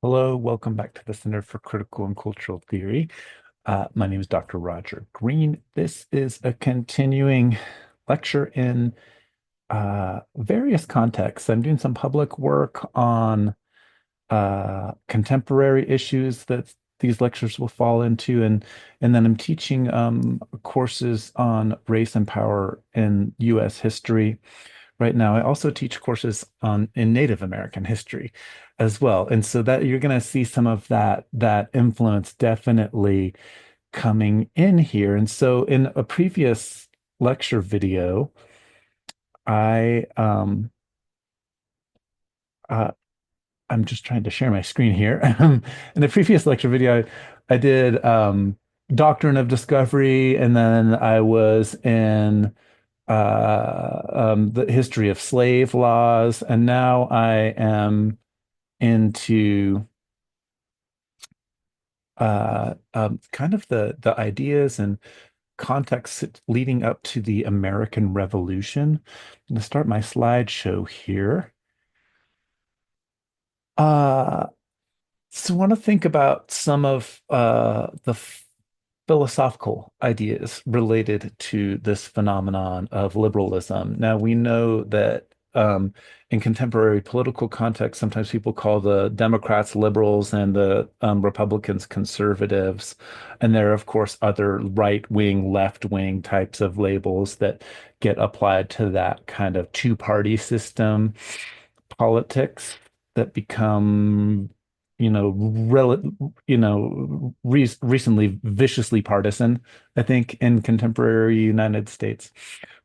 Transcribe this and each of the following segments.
Hello, welcome back to the Center for Critical and Cultural Theory. My name is Dr. Roger Green. This is a continuing lecture in various contexts. I'm doing some public work on contemporary issues that these lectures will fall into, and then I'm teaching courses on race and power in U.S. history right now. I also teach courses on in Native American history as well. And so that you're going to see some of that influence definitely coming in here. And so in a previous lecture video, I uh I'm just trying to share my screen here. In the previous lecture video, I did Doctrine of Discovery, and then I was in the history of slave laws, and now I am into kind of the ideas and context leading up to the American Revolution. I'm going to start my slideshow here. Uh, so I want to think about some of the philosophical ideas related to this phenomenon of liberalism. Now, we know that in contemporary political context, sometimes people call the Democrats liberals and the Republicans conservatives. And there are, of course, other right wing, left wing types of labels that get applied to that kind of two-party system politics that become, you know, recently viciously partisan, I think, in contemporary United States.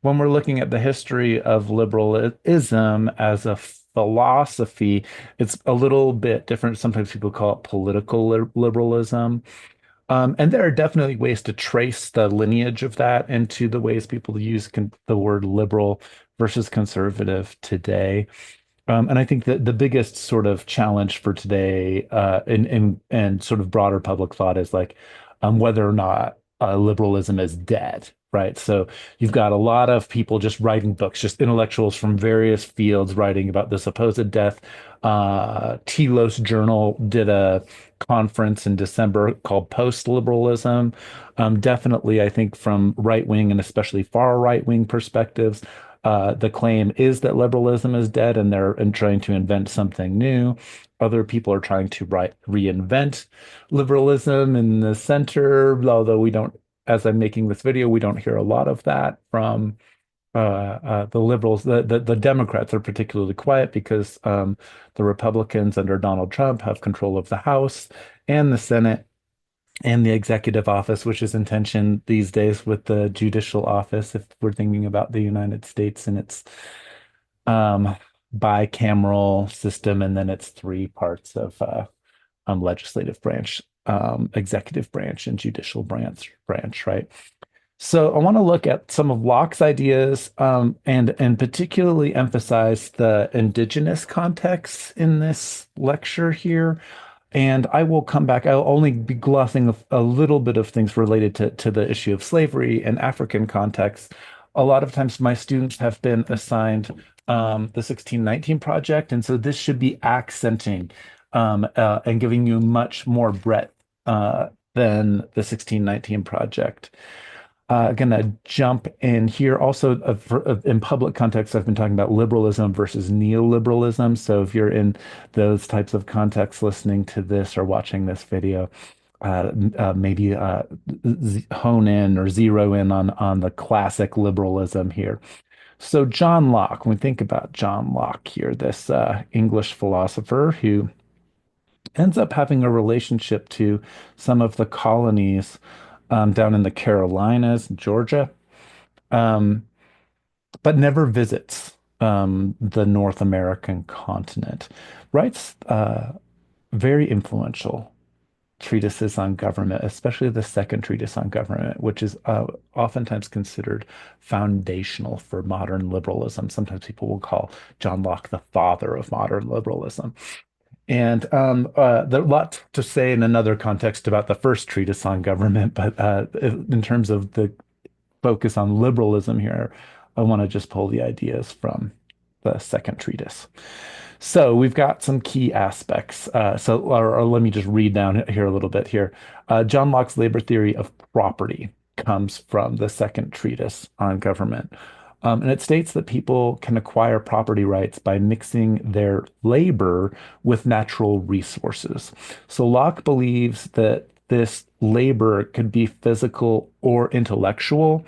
When we're looking at the history of liberalism as a philosophy, it's a little bit different. Sometimes people call it political liberalism. And there are definitely ways to trace the lineage of that into the ways people use the word liberal versus conservative today. And I think that the biggest sort of challenge for today, and sort of broader public thought is like whether or not liberalism is dead, right? So you've got a lot of people just writing books, just intellectuals from various fields writing about the supposed death. Telos Journal did a conference in December called Post-Liberalism. Definitely, I think from right wing and especially far right wing perspectives, the claim is that liberalism is dead and they're trying to invent something new. Other people are trying to reinvent liberalism in the center, although we don't, as I'm making this video, we don't hear a lot of that from the liberals. The Democrats are particularly quiet because the Republicans under Donald Trump have control of the House and the Senate and the executive office, which is in tension these days with the judicial office, if we're thinking about the United States and its um, bicameral system, and then its three parts of legislative branch, executive branch, and judicial branch, right? So I want to look at some of Locke's ideas, and particularly emphasize the indigenous context in this lecture here. And I will come back. I'll only be glossing a little bit of things related to the issue of slavery and African context. A lot of times, my students have been assigned the 1619 project, and so this should be accenting and giving you much more breadth than the 1619 project. Gonna jump in here. Also, in public context, I've been talking about liberalism versus neoliberalism. So if you're in those types of contexts listening to this or watching this video, maybe hone in or zero in on the classic liberalism here. So John Locke, when we think about John Locke here, this English philosopher who ends up having a relationship to some of the colonies down in the Carolinas, Georgia, um, but never visits the North American continent. Writes very influential treatises on government, especially the second treatise on government, which is oftentimes considered foundational for modern liberalism. Sometimes people will call John Locke the father of modern liberalism. And there's a lot to say in another context about the first treatise on government, but in terms of the focus on liberalism here, I want to just pull the ideas from the second treatise. So we've got some key aspects. Or let me just read down here a little bit here. John Locke's labor theory of property comes from the second treatise on government. And it states that people can acquire property rights by mixing their labor with natural resources. So Locke believes that this labor could be physical or intellectual.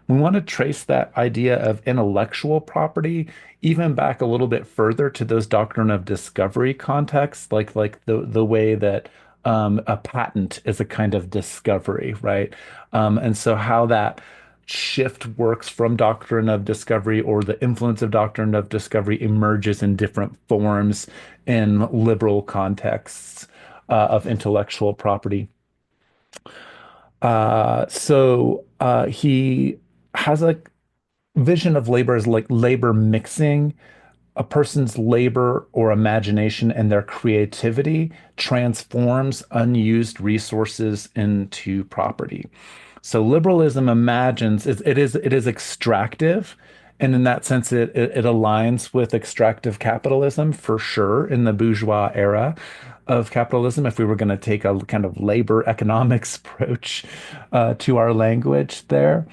We want to trace that idea of intellectual property even back a little bit further to those doctrine of discovery contexts, like the way that a patent is a kind of discovery, right? And so how that shift works from doctrine of discovery or the influence of doctrine of discovery emerges in different forms in liberal contexts of intellectual property. He has a vision of labor as like labor mixing. A person's labor or imagination and their creativity transforms unused resources into property. So liberalism imagines it is extractive, and in that sense, it aligns with extractive capitalism for sure in the bourgeois era of capitalism. If we were going to take a kind of labor economics approach to our language there,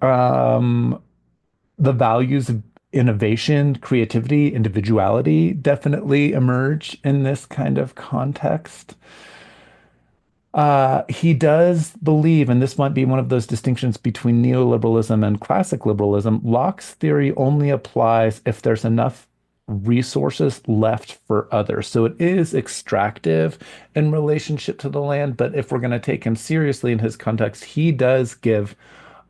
um, the values of innovation, creativity, individuality definitely emerge in this kind of context. He does believe, and this might be one of those distinctions between neoliberalism and classic liberalism, Locke's theory only applies if there's enough resources left for others. So it is extractive in relationship to the land, but if we're going to take him seriously in his context, he does give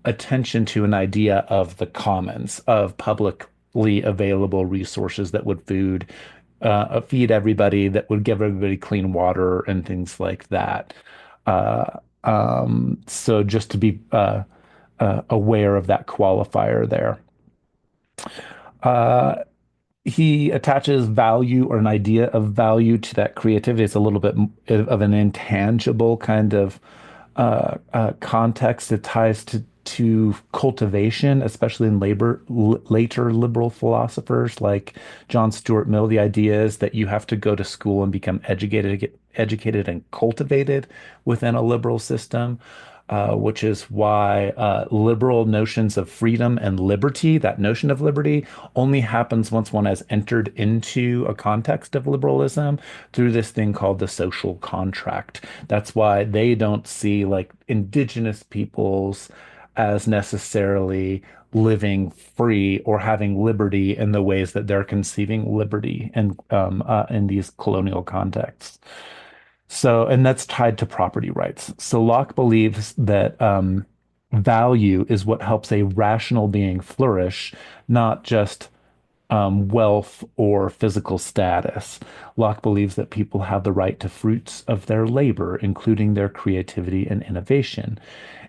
attention to an idea of the commons, of publicly available resources that would feed everybody, that would give everybody clean water and things like that. So just to be aware of that qualifier there. Uh, he attaches value or an idea of value to that creativity. It's a little bit of an intangible kind of context. It ties to cultivation, especially in later liberal philosophers like John Stuart Mill. The idea is that you have to go to school and become educated, get educated and cultivated within a liberal system. Which is why liberal notions of freedom and liberty, that notion of liberty, only happens once one has entered into a context of liberalism through this thing called the social contract. That's why they don't see like indigenous peoples as necessarily living free or having liberty in the ways that they're conceiving liberty in these colonial contexts. So, and that's tied to property rights. So Locke believes that value is what helps a rational being flourish, not just wealth or physical status. Locke believes that people have the right to fruits of their labor, including their creativity and innovation.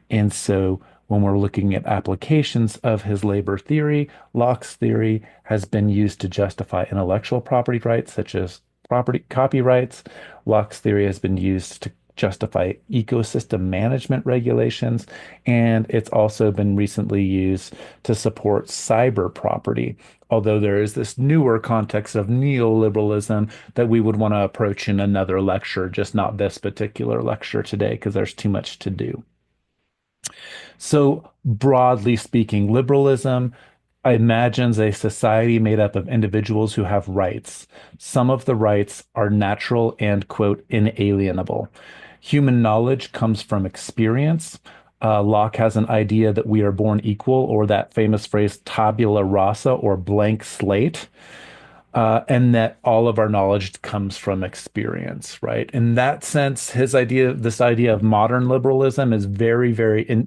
And so when we're looking at applications of his labor theory, Locke's theory has been used to justify intellectual property rights, such as property copyrights. Locke's theory has been used to justify ecosystem management regulations, and it's also been recently used to support cyber property. Although there is this newer context of neoliberalism that we would want to approach in another lecture, just not this particular lecture today, because there's too much to do. So, broadly speaking, liberalism imagines a society made up of individuals who have rights. Some of the rights are natural and, quote, inalienable. Human knowledge comes from experience. Locke has an idea that we are born equal, or that famous phrase, tabula rasa, or blank slate, and that all of our knowledge comes from experience, right? In that sense, this idea of modern liberalism is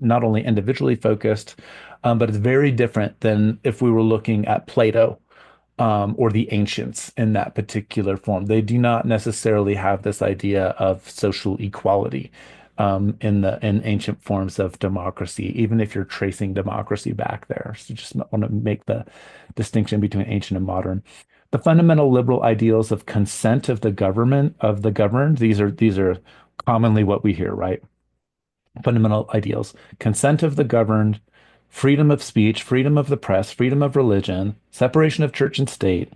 not only individually focused, but it's very different than if we were looking at Plato or the ancients in that particular form. They do not necessarily have this idea of social equality in ancient forms of democracy, even if you're tracing democracy back there. So just want to make the distinction between ancient and modern. The fundamental liberal ideals of consent of the government of the governed, these are commonly what we hear, right? Fundamental ideals: consent of the governed, freedom of speech, freedom of the press, freedom of religion, separation of church and state,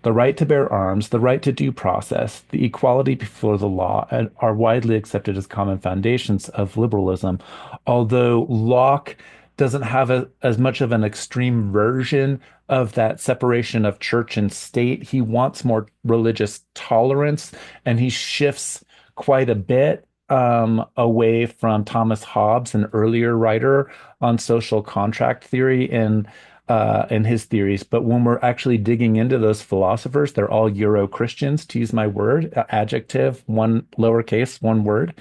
The right to bear arms, the right to due process, the equality before the law are widely accepted as common foundations of liberalism. Although Locke doesn't have as much of an extreme version of that separation of church and state, he wants more religious tolerance, and he shifts quite a bit away from Thomas Hobbes, an earlier writer on social contract theory in his theories. But when we're actually digging into those philosophers, they're all Euro-Christians, to use my word, adjective, one lowercase, one word.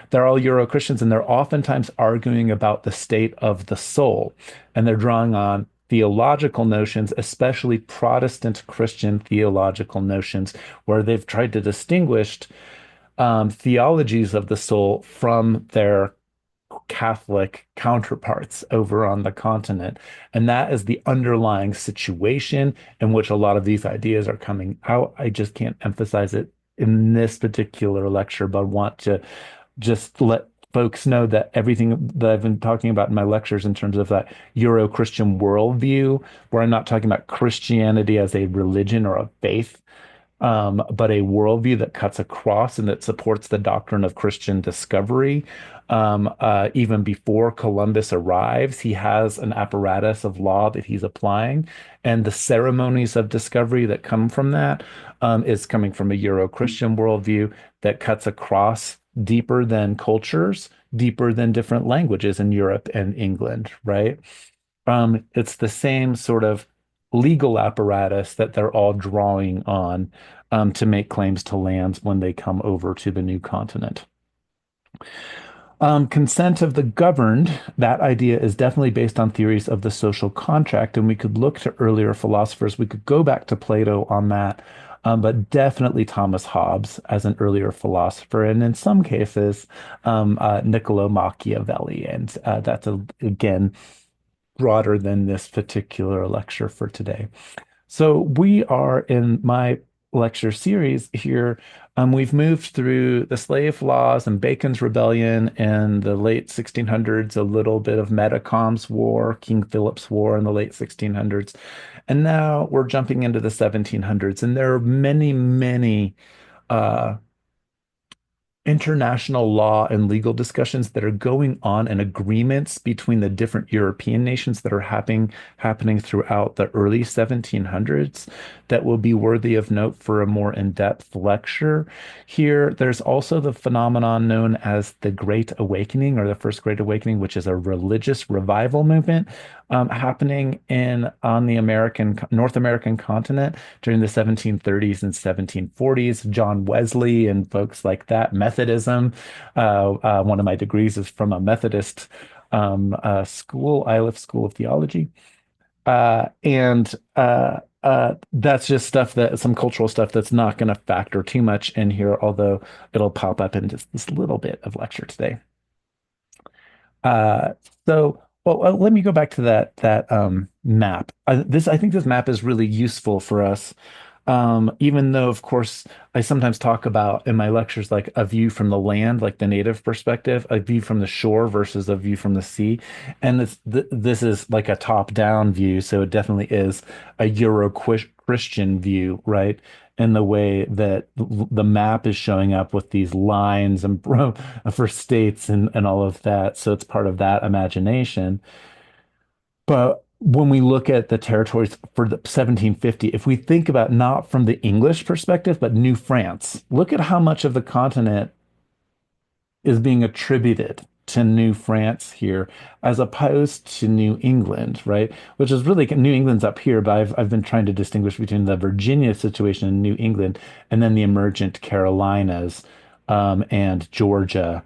They're all Euro-Christians, and they're oftentimes arguing about the state of the soul. And they're drawing on theological notions, especially Protestant Christian theological notions, where they've tried to distinguish theologies of the soul from their Catholic counterparts over on the continent. And that is the underlying situation in which a lot of these ideas are coming out. I just can't emphasize it in this particular lecture, but I want to just let folks know that everything that I've been talking about in my lectures in terms of that Euro-Christian worldview, where I'm not talking about Christianity as a religion or a faith, but a worldview that cuts across and that supports the doctrine of Christian discovery. Even before Columbus arrives, he has an apparatus of law that he's applying, and the ceremonies of discovery that come from that is coming from a Euro-Christian worldview that cuts across deeper than cultures, deeper than different languages in Europe and England, right? It's the same sort of legal apparatus that they're all drawing on to make claims to lands when they come over to the new continent. Consent of the governed, that idea is definitely based on theories of the social contract, and we could look to earlier philosophers. We could go back to Plato on that, but definitely Thomas Hobbes as an earlier philosopher, and in some cases, Niccolo Machiavelli. And that's, again, broader than this particular lecture for today. So we are in my lecture series here. We've moved through the slave laws and Bacon's Rebellion in the late 1600s, a little bit of Metacom's War, King Philip's War in the late 1600s. And now we're jumping into the 1700s. And there are many, many uh, international law and legal discussions that are going on and agreements between the different European nations that are happening throughout the early 1700s that will be worthy of note for a more in-depth lecture. Here, there's also the phenomenon known as the Great Awakening or the First Great Awakening, which is a religious revival movement happening in on the North American continent during the 1730s and 1740s. John Wesley and folks like that, Methodism. One of my degrees is from a Methodist school, Iliff School of Theology. And that's just stuff that some cultural stuff that's not going to factor too much in here, although it'll pop up in just this little bit of lecture today. Uh, so, let me go back to that map. I think this map is really useful for us. Even though, of course, I sometimes talk about in my lectures like a view from the land, like the native perspective, a view from the shore versus a view from the sea, and this is like a top-down view, so it definitely is a Euro-Christian view, right? In the way that the map is showing up with these lines and for states and all of that, so it's part of that imagination. But when we look at the territories for the 1750, if we think about not from the English perspective, but New France, look at how much of the continent is being attributed to New France here, as opposed to New England, right? Which is really New England's up here, but I've been trying to distinguish between the Virginia situation in New England and then the emergent Carolinas and Georgia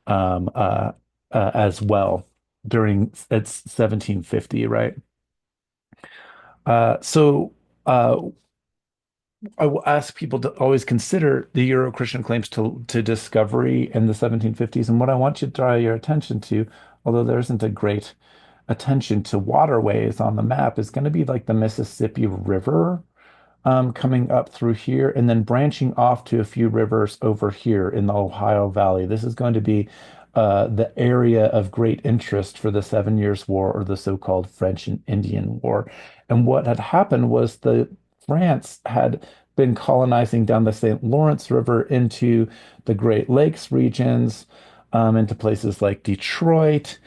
as well during its 1750, right? So I will ask people to always consider the Euro-Christian claims to discovery in the 1750s. And what I want you to draw your attention to, although there isn't a great attention to waterways on the map, is going to be like the Mississippi River coming up through here and then branching off to a few rivers over here in the Ohio Valley. This is going to be the area of great interest for the Seven Years' War or the so-called French and Indian War. And what had happened was the France had been colonizing down the St. Lawrence River into the Great Lakes regions, into places like Detroit,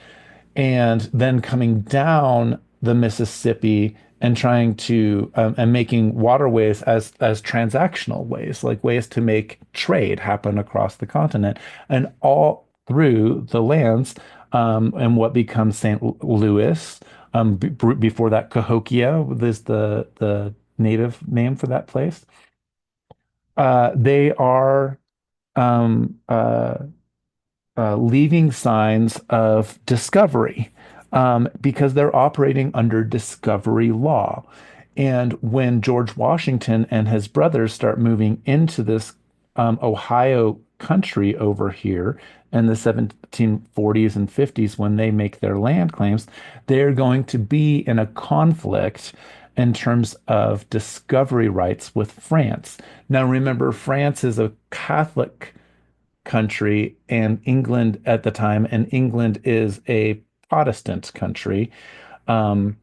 and then coming down the Mississippi and trying to and making waterways as transactional ways, like ways to make trade happen across the continent, and all through the lands and what becomes St. Louis. Before that, Cahokia is the native name for that place. They are um, uh, leaving signs of discovery because they're operating under discovery law. And when George Washington and his brothers start moving into this Ohio country over here in the 1740s and 50s, when they make their land claims, they're going to be in a conflict in terms of discovery rights with France. Now, remember, France is a Catholic country and England at the time, and England is a Protestant country, um,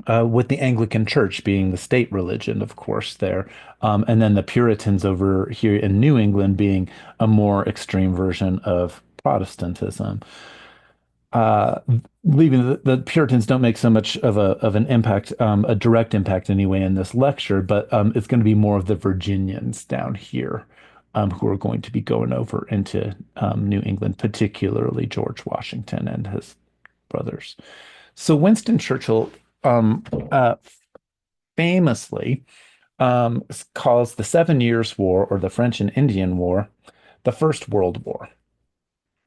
with the Anglican Church being the state religion, of course, there. And then the Puritans over here in New England being a more extreme version of Protestantism. Uh, Leaving the Puritans don't make so much of an impact, a direct impact anyway in this lecture, but it's going to be more of the Virginians down here who are going to be going over into New England, particularly George Washington and his brothers. So Winston Churchill um, uh, famously calls the Seven Years' War or the French and Indian War the First World War.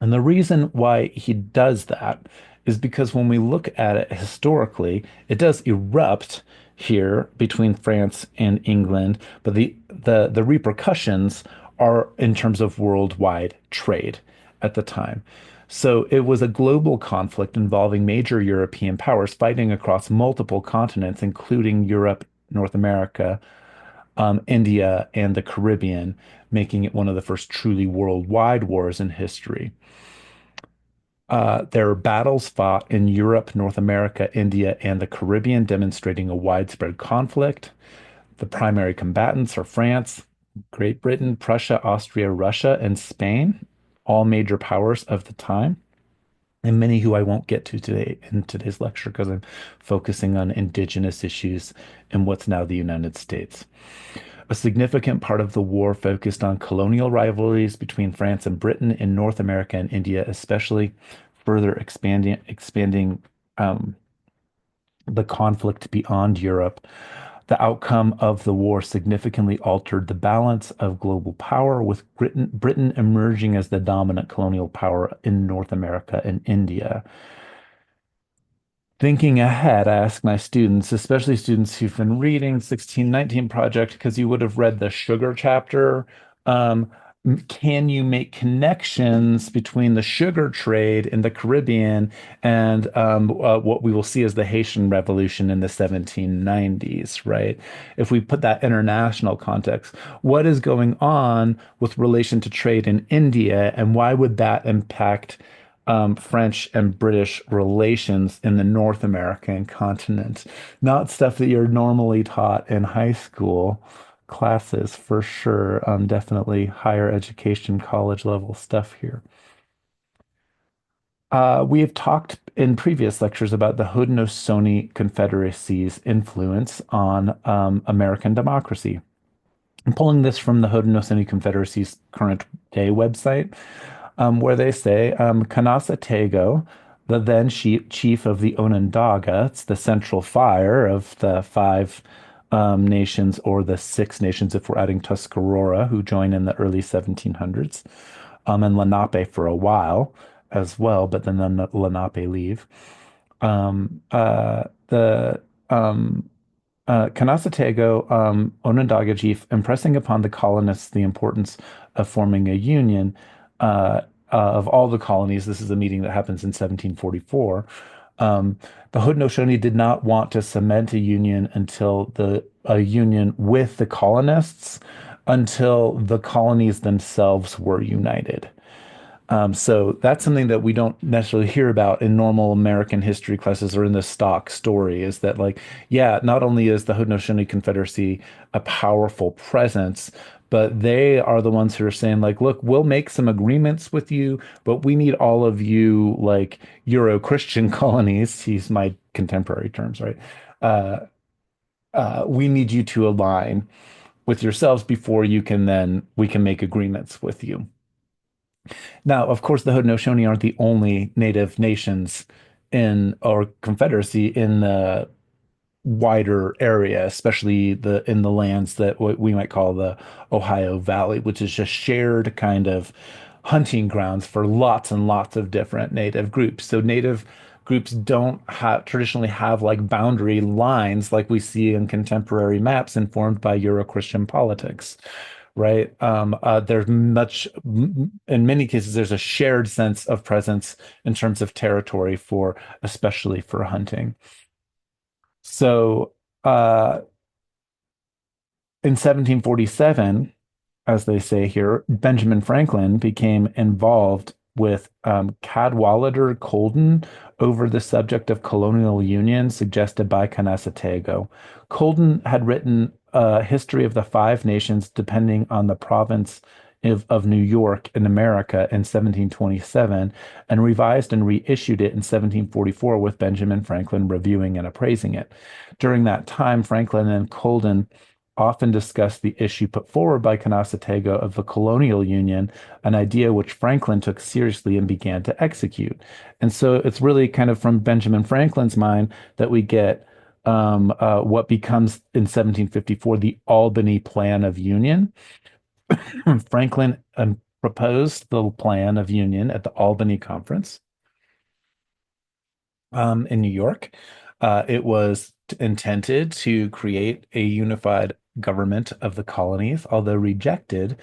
And the reason why he does that is because when we look at it historically, it does erupt here between France and England, but the repercussions are in terms of worldwide trade at the time. So it was a global conflict involving major European powers fighting across multiple continents, including Europe, North America, India, and the Caribbean, making it one of the first truly worldwide wars in history. There are battles fought in Europe, North America, India, and the Caribbean, demonstrating a widespread conflict. The primary combatants are France, Great Britain, Prussia, Austria, Russia, and Spain, all major powers of the time, and many who I won't get to today in today's lecture because I'm focusing on indigenous issues in what's now the United States. A significant part of the war focused on colonial rivalries between France and Britain in North America and India, especially further expanding um, the conflict beyond Europe. The outcome of the war significantly altered the balance of global power, with Britain emerging as the dominant colonial power in North America and India. Thinking ahead, I ask my students, especially students who've been reading 1619 Project, because you would have read the sugar chapter. Um, can you make connections between the sugar trade in the Caribbean and what we will see as the Haitian Revolution in the 1790s, right? If we put that international context, what is going on with relation to trade in India, and why would that impact French and British relations in the North American continent? Not stuff that you're normally taught in high school classes for sure. Definitely higher education, college level stuff here. We have talked in previous lectures about the Haudenosaunee Confederacy's influence on American democracy. I'm pulling this from the Haudenosaunee Confederacy's current day website, where they say Kanasatego, the then chief of the Onondaga, it's the central fire of the five nations, or the six nations if we're adding Tuscarora, who join in the early 1700s, and Lenape for a while as well, but then the Lenape leave. The Kanasatego, Onondaga chief, impressing upon the colonists the importance of forming a union of all the colonies. This is a meeting that happens in 1744. The Haudenosaunee did not want to cement a union until a union with the colonists until the colonies themselves were united. So that's something that we don't necessarily hear about in normal American history classes or in the stock story is that like, yeah, not only is the Haudenosaunee Confederacy a powerful presence, but they are the ones who are saying like, look, we'll make some agreements with you, but we need all of you like Euro-Christian colonies, use my contemporary terms, right? Uh, we need you to align with yourselves before you can then we can make agreements with you. Now, of course, the Haudenosaunee aren't the only native nations in or confederacy in the wider area, especially the in the lands that what we might call the Ohio Valley, which is just shared kind of hunting grounds for lots and lots of different native groups. So native groups don't traditionally have like boundary lines like we see in contemporary maps informed by Euro-Christian politics, right? There's much, in many cases, there's a shared sense of presence in terms of territory for, especially for hunting. So, in 1747, as they say here, Benjamin Franklin became involved with Cadwallader Colden over the subject of colonial union suggested by Canasatego. Colden had written a history of the five nations depending on the province of New York in America in 1727 and revised and reissued it in 1744 with Benjamin Franklin reviewing and appraising it. During that time, Franklin and Colden often discussed the issue put forward by Canasatego of the colonial union, an idea which Franklin took seriously and began to execute. And so it's really kind of from Benjamin Franklin's mind that we get what becomes in 1754 the Albany Plan of Union. Franklin proposed the plan of union at the Albany Conference in New York. It was intended to create a unified government of the colonies, although rejected.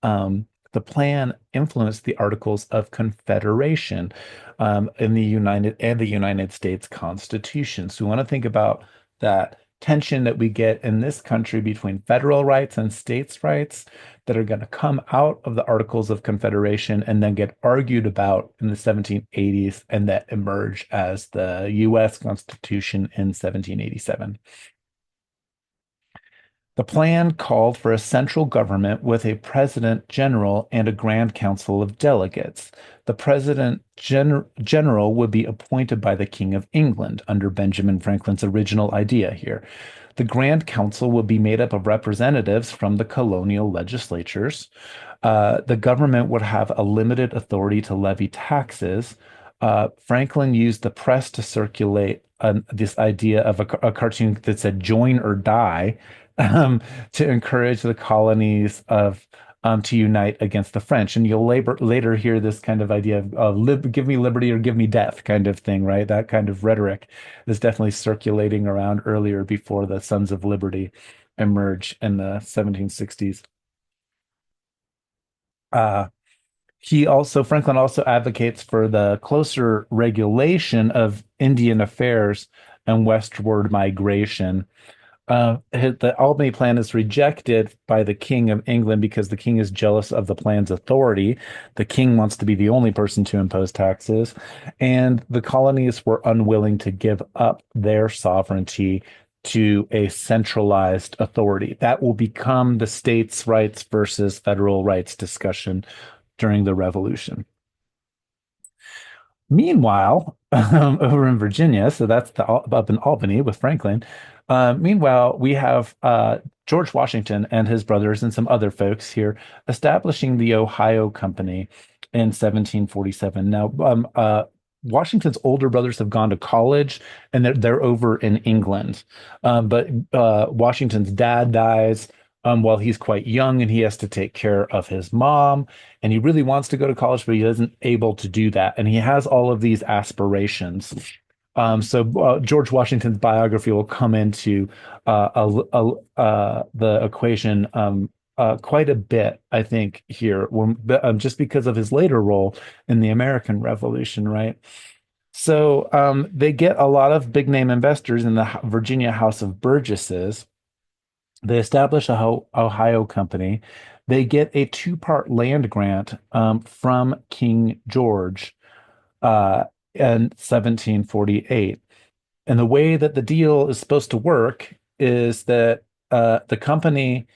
The plan influenced the Articles of Confederation in the United States Constitution. So we want to think about that tension that we get in this country between federal rights and states' rights that are going to come out of the Articles of Confederation and then get argued about in the 1780s and that emerge as the U.S. Constitution in 1787. The plan called for a central government with a president general and a grand council of delegates. The general would be appointed by the King of England under Benjamin Franklin's original idea here. The Grand Council would be made up of representatives from the colonial legislatures. The government would have a limited authority to levy taxes. Franklin used the press to circulate this idea of a cartoon that said "Join or Die," um, to encourage the colonies of to unite against the French. And you'll later hear this kind of idea of give me liberty or give me death kind of thing, right? That kind of rhetoric is definitely circulating around earlier before the Sons of Liberty emerge in the 1760s. Uh, Franklin also advocates for the closer regulation of Indian affairs and westward migration. The Albany plan is rejected by the King of England because the king is jealous of the plan's authority. The king wants to be the only person to impose taxes, and the colonies were unwilling to give up their sovereignty to a centralized authority. That will become the states' rights versus federal rights discussion during the Revolution. Meanwhile, over in Virginia, so that's up in Albany with Franklin. Meanwhile, we have George Washington and his brothers and some other folks here establishing the Ohio Company in 1747. Now, Washington's older brothers have gone to college and they're over in England. But Washington's dad dies while he's quite young and he has to take care of his mom. And he really wants to go to college, but he isn't able to do that. And he has all of these aspirations. George Washington's biography will come into the equation quite a bit, I think, here, just because of his later role in the American Revolution, right? So they get a lot of big name investors in the Virginia House of Burgesses They establish a Ohio company. They get a two-part land grant from King George uh, in 1748. And the way that the deal is supposed to work is that the company,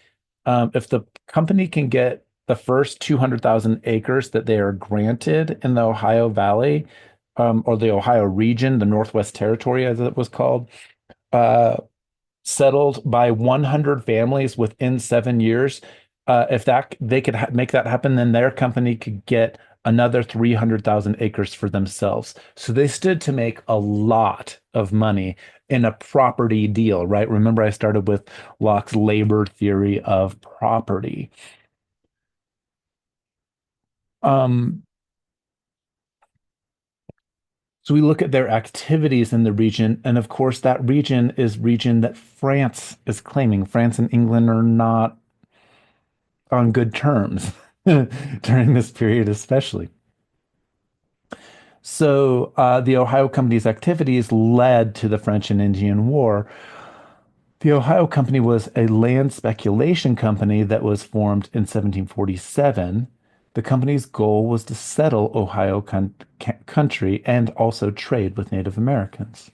if the company can get the first 200,000 acres that they are granted in the Ohio Valley, or the Ohio region, the Northwest Territory, as it was called, uh, settled by 100 families within 7 years. If that they could make that happen, then their company could get another 300,000 acres for themselves. So they stood to make a lot of money in a property deal, right? Remember, I started with Locke's labor theory of property. Um, so we look at their activities in the region, and of course, that region is region that France is claiming. France and England are not on good terms during this period, especially. So the Ohio Company's activities led to the French and Indian War. The Ohio Company was a land speculation company that was formed in 1747. The company's goal was to settle Ohio country and also trade with Native Americans.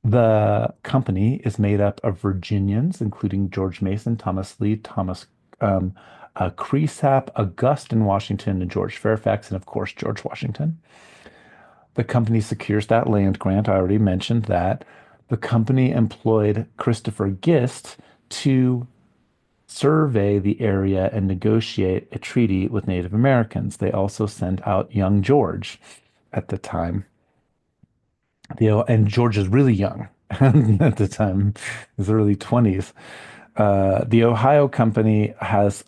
The company is made up of Virginians, including George Mason, Thomas Lee, Thomas um, Creasap, Augustine Washington, and George Fairfax, and of course, George Washington. The company secures that land grant. I already mentioned that. The company employed Christopher Gist to survey the area and negotiate a treaty with Native Americans. They also sent out young George at the time. And George is really young at the time, his early 20s. The Ohio Company has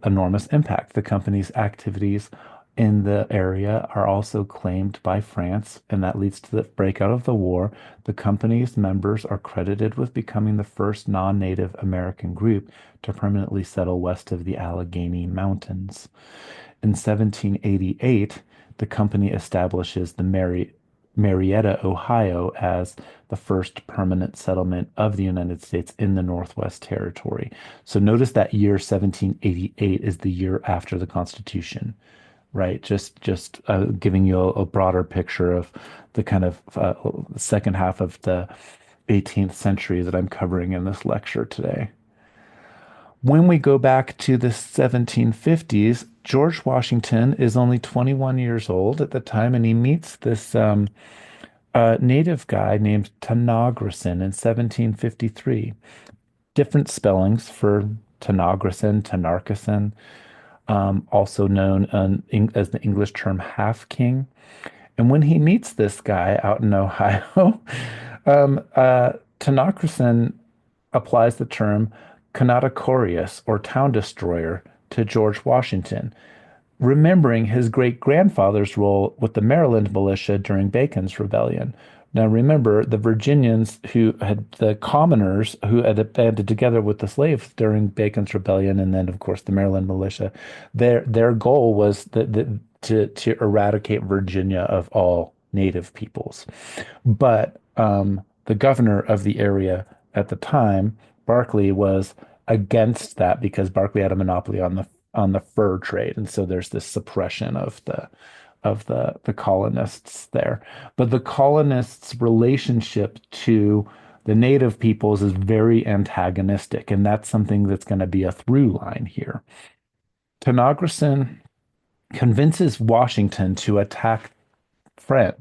enormous impact. The company's activities in the area are also claimed by France, and that leads to the breakout of the war. The company's members are credited with becoming the first non-Native American group to permanently settle west of the Allegheny Mountains. In 1788, the company establishes the Marietta, Ohio, as the first permanent settlement of the United States in the Northwest Territory. So notice that year 1788 is the year after the Constitution, right? Just giving you a broader picture of the kind of second half of the 18th century that I'm covering in this lecture today. When we go back to the 1750s, George Washington is only 21 years old at the time, and he meets this native guy named Tenagrisson in 1753. Different spellings for Tenagrisson, Tenarkison, also known as the English term half king. And when he meets this guy out in Ohio, Tenarkison applies the term Conaticorious or town destroyer to George Washington, remembering his great grandfather's role with the Maryland militia during Bacon's rebellion. Now, remember the Virginians who had the commoners who had banded together with the slaves during Bacon's rebellion, and then, of course, the Maryland militia. Their goal was to eradicate Virginia of all native peoples. But the governor of the area at the time, Barclay, was against that because Barclay had a monopoly on the fur trade, and so there's this suppression of the colonists there. But the colonists' relationship to the native peoples is very antagonistic, and that's something that's going to be a through line here. Tenagrisson convinces Washington to attack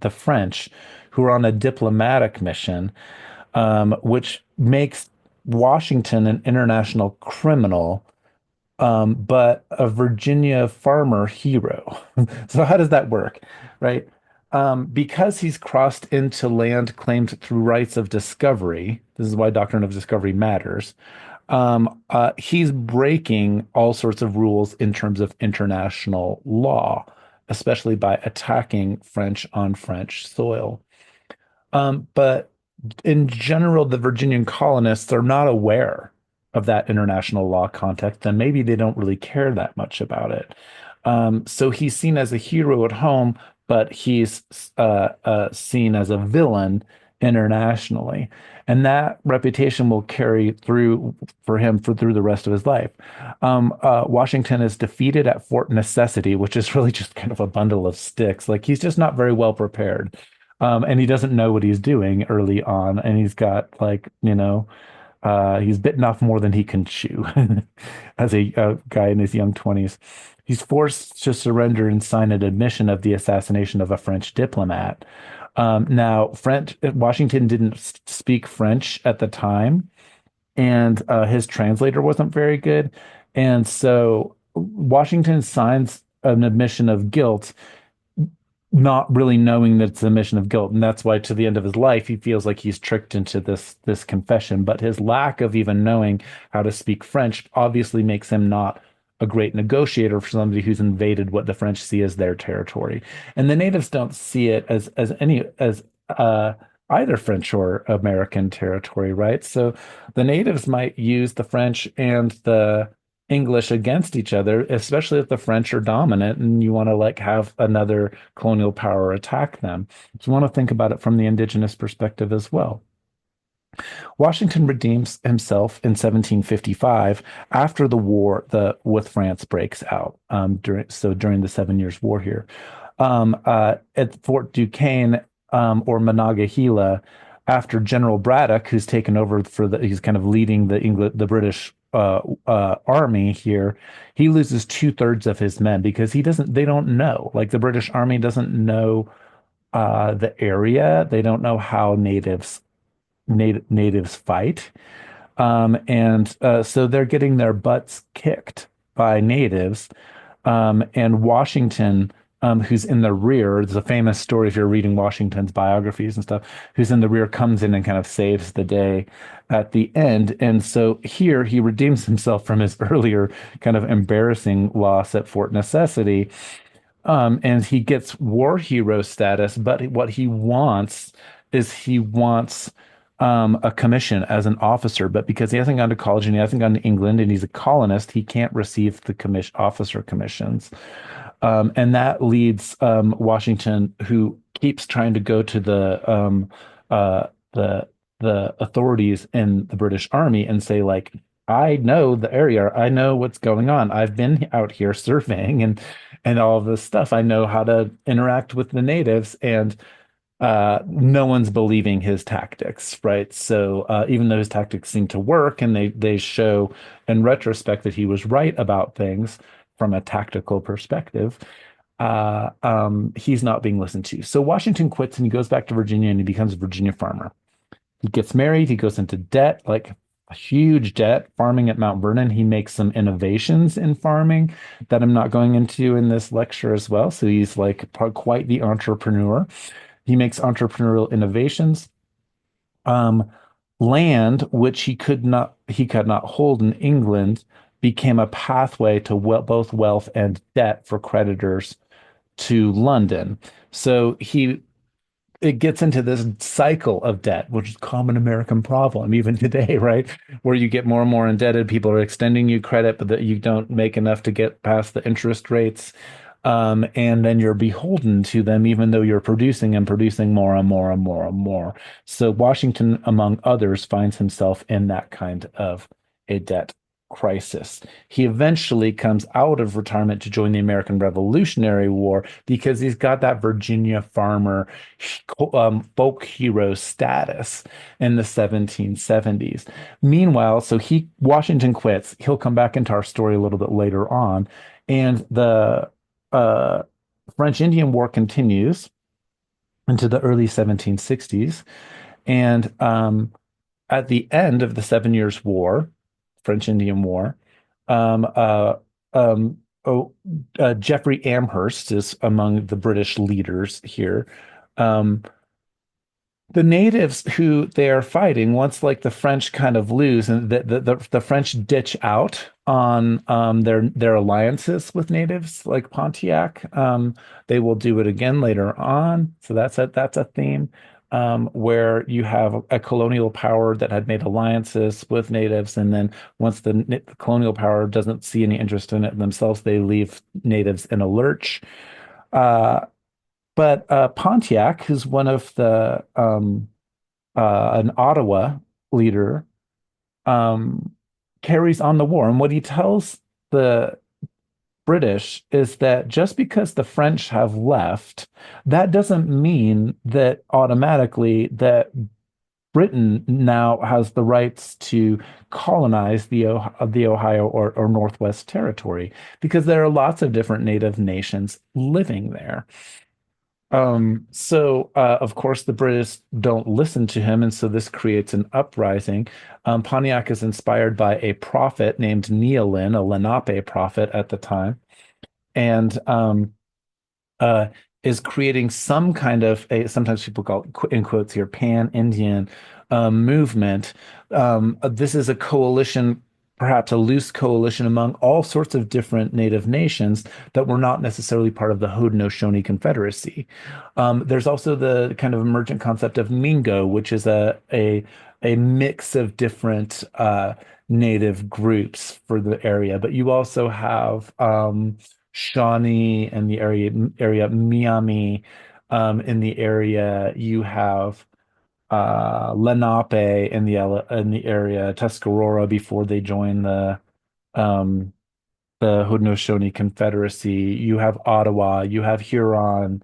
the French, who are on a diplomatic mission, which makes Washington an international criminal, but a Virginia farmer hero. So how does that work, right? Because he's crossed into land claimed through rights of discovery, this is why doctrine of discovery matters. He's breaking all sorts of rules in terms of international law, especially by attacking French on French soil. But in general, the Virginian colonists are not aware of that international law context, and maybe they don't really care that much about it. So he's seen as a hero at home, but he's seen as a villain internationally. And that reputation will carry through for him for through the rest of his life. Washington is defeated at Fort Necessity, which is really just kind of a bundle of sticks. Like he's just not very well prepared. And he doesn't know what he's doing early on. And he's got like, he's bitten off more than he can chew as a guy in his young 20s. He's forced to surrender and sign an admission of the assassination of a French diplomat. Now, Washington didn't speak French at the time, and his translator wasn't very good. And so Washington signs an admission of guilt, not really knowing that it's a admission of guilt. And that's why to the end of his life, he feels like he's tricked into this confession. But his lack of even knowing how to speak French obviously makes him not a great negotiator for somebody who's invaded what the French see as their territory. And the natives don't see it as either French or American territory, right? So the natives might use the French and the English against each other, especially if the French are dominant and you want to like have another colonial power attack them. So you want to think about it from the indigenous perspective as well. Washington redeems himself in 1755 after the war with France breaks out during the Seven Years' War here. At Fort Duquesne or Monongahela, after General Braddock, who's taken over he's kind of leading the British army here, he loses two-thirds of his men because they don't know. Like the British army doesn't know the area. They don't know how natives fight. And so they're getting their butts kicked by natives. And Washington, who's in the rear, there's a famous story if you're reading Washington's biographies and stuff, who's in the rear comes in and kind of saves the day at the end. And so here he redeems himself from his earlier kind of embarrassing loss at Fort Necessity. And he gets war hero status, but what he wants a commission as an officer, but because he hasn't gone to college and he hasn't gone to England and he's a colonist, he can't receive the officer commissions. And that leads Washington, who keeps trying to go to uh, the the authorities in the British Army and say, like, I know the area, I know what's going on. I've been out here surveying and all of this stuff. I know how to interact with the natives, and no one's believing his tactics, right? So even though his tactics seem to work, and they show in retrospect that he was right about things from a tactical perspective, he's not being listened to. So Washington quits and he goes back to Virginia and he becomes a Virginia farmer. He gets married, he goes into debt, like a huge debt, farming at Mount Vernon. He makes some innovations in farming that I'm not going into in this lecture as well. So he's like quite the entrepreneur. He makes entrepreneurial innovations. Um, Land which he could not hold in England became a pathway to both wealth and debt for creditors to London. So it gets into this cycle of debt, which is a common American problem even today, right? Where you get more and more indebted, people are extending you credit, but that you don't make enough to get past the interest rates. And then you're beholden to them, even though you're producing and producing more and more and more and more. So Washington, among others, finds himself in that kind of a debt crisis. He eventually comes out of retirement to join the American Revolutionary War because he's got that Virginia farmer folk hero status in the 1770s. Meanwhile, Washington quits. He'll come back into our story a little bit later on, and the uh, French Indian War continues into the early 1760s. And at the end of the Seven Years' War, French Indian War, um, uh, um, oh, Jeffrey Amherst is among the British leaders here. Um, the natives who they are fighting, once like the French kind of lose and the French ditch out on their alliances with natives like Pontiac, they will do it again later on. So that's a theme where you have a colonial power that had made alliances with natives, and then once the colonial power doesn't see any interest in it themselves, they leave natives in a lurch. Uh, but Pontiac, who's one of the an Ottawa leader, um, carries on the war. And what he tells the British is that just because the French have left, that doesn't mean that automatically that Britain now has the rights to colonize the Ohio or Northwest Territory because there are lots of different native nations living there. Of course, the British don't listen to him, and so this creates an uprising. Pontiac is inspired by a prophet named Neolin, a Lenape prophet at the time, and uh, is creating some kind of a, sometimes people call it in quotes here, pan-Indian movement. This is a coalition, perhaps a loose coalition among all sorts of different native nations that were not necessarily part of the Haudenosaunee Confederacy. There's also the kind of emergent concept of Mingo, which is a mix of different native groups for the area. But you also have Shawnee and the area Miami, in the area you have Lenape in the area Tuscarora before they join um, the Haudenosaunee Confederacy. You have Ottawa, you have Huron,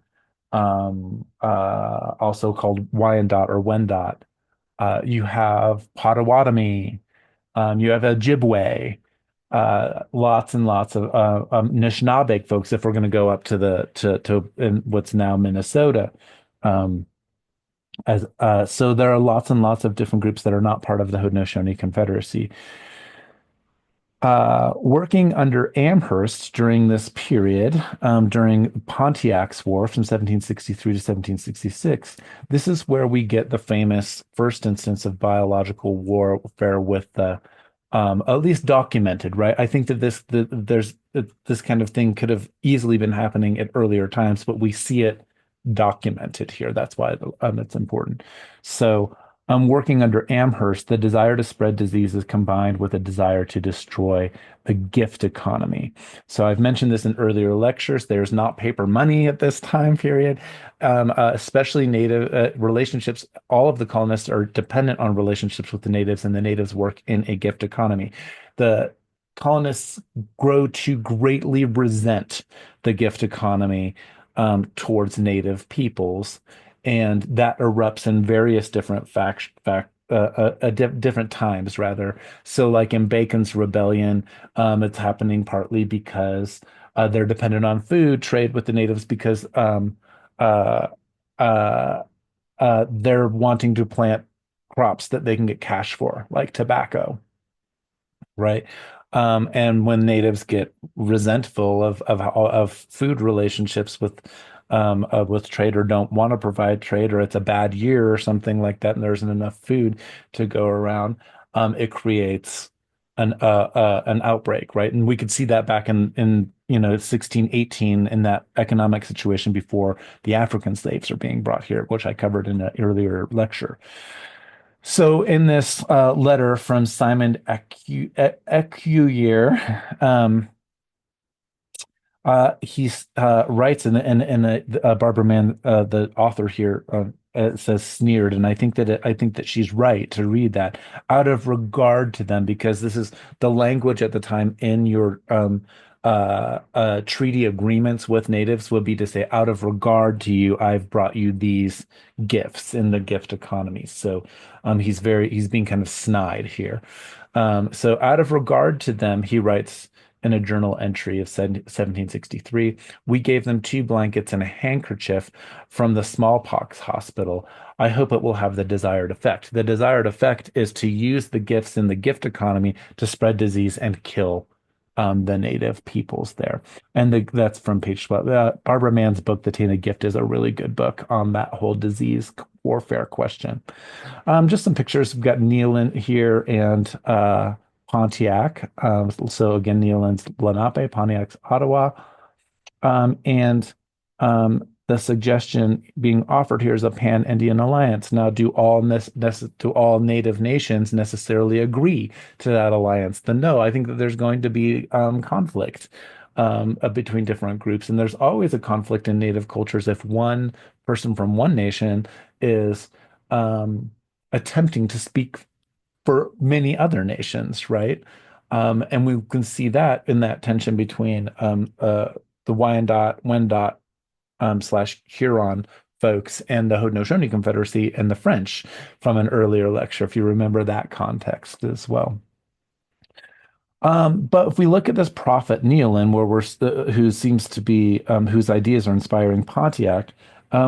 also called Wyandot or Wendat. You have Potawatomi. You have Ojibwe, lots and lots of Anishinaabe folks. If we're going to go up to the to in what's now Minnesota, um, as so there are lots and lots of different groups that are not part of the Haudenosaunee Confederacy. Working under Amherst during this period, during Pontiac's War from 1763 to 1766, this is where we get the famous first instance of biological warfare with the, at least documented, right? I think that this kind of thing could have easily been happening at earlier times, but we see it documented here. That's why it's important. So, working under Amherst, the desire to spread disease is combined with a desire to destroy the gift economy. So I've mentioned this in earlier lectures. There's not paper money at this time period, especially native relationships. All of the colonists are dependent on relationships with the natives, and the natives work in a gift economy. The colonists grow to greatly resent the gift economy towards native peoples, and that erupts in various different different times rather. So, like in Bacon's Rebellion, it's happening partly because they're dependent on food trade with the natives because uh, uh, they're wanting to plant crops that they can get cash for, like tobacco, right? And when natives get resentful of food relationships with trade or don't want to provide trade or it's a bad year or something like that, and there isn't enough food to go around, it creates an outbreak, right? And we could see that back in 1618 in that economic situation before the African slaves are being brought here, which I covered in an earlier lecture. So, in this letter from Simon Ecuyer, he writes, Barbara Mann, the author here, says sneered, and I think that she's right to read that out of regard to them, because this is the language at the time in your treaty agreements with natives would be to say, out of regard to you, I've brought you these gifts in the gift economy. So, he's being kind of snide here. So, out of regard to them, he writes in a journal entry of 1763, we gave them 2 blankets and a handkerchief from the smallpox hospital. I hope it will have the desired effect. The desired effect is to use the gifts in the gift economy to spread disease and kill the native peoples there. And that's from page 12. Barbara Mann's book, The Tainted Gift, is a really good book on that whole disease warfare question. Just some pictures. We've got Nealon here and Pontiac. So again, Nealon's Lenape, Pontiac's Ottawa. And the suggestion being offered here is a pan-Indian alliance. Now, do all native nations necessarily agree to that alliance? Then no, I think that there's going to be conflict between different groups, and there's always a conflict in native cultures if one person from one nation is um, attempting to speak for many other nations, right? And we can see that in that tension between the Wyandot slash Huron folks and the Haudenosaunee Confederacy and the French from an earlier lecture, if you remember that context as well. But if we look at this prophet Neolin, who seems to be whose ideas are inspiring Pontiac,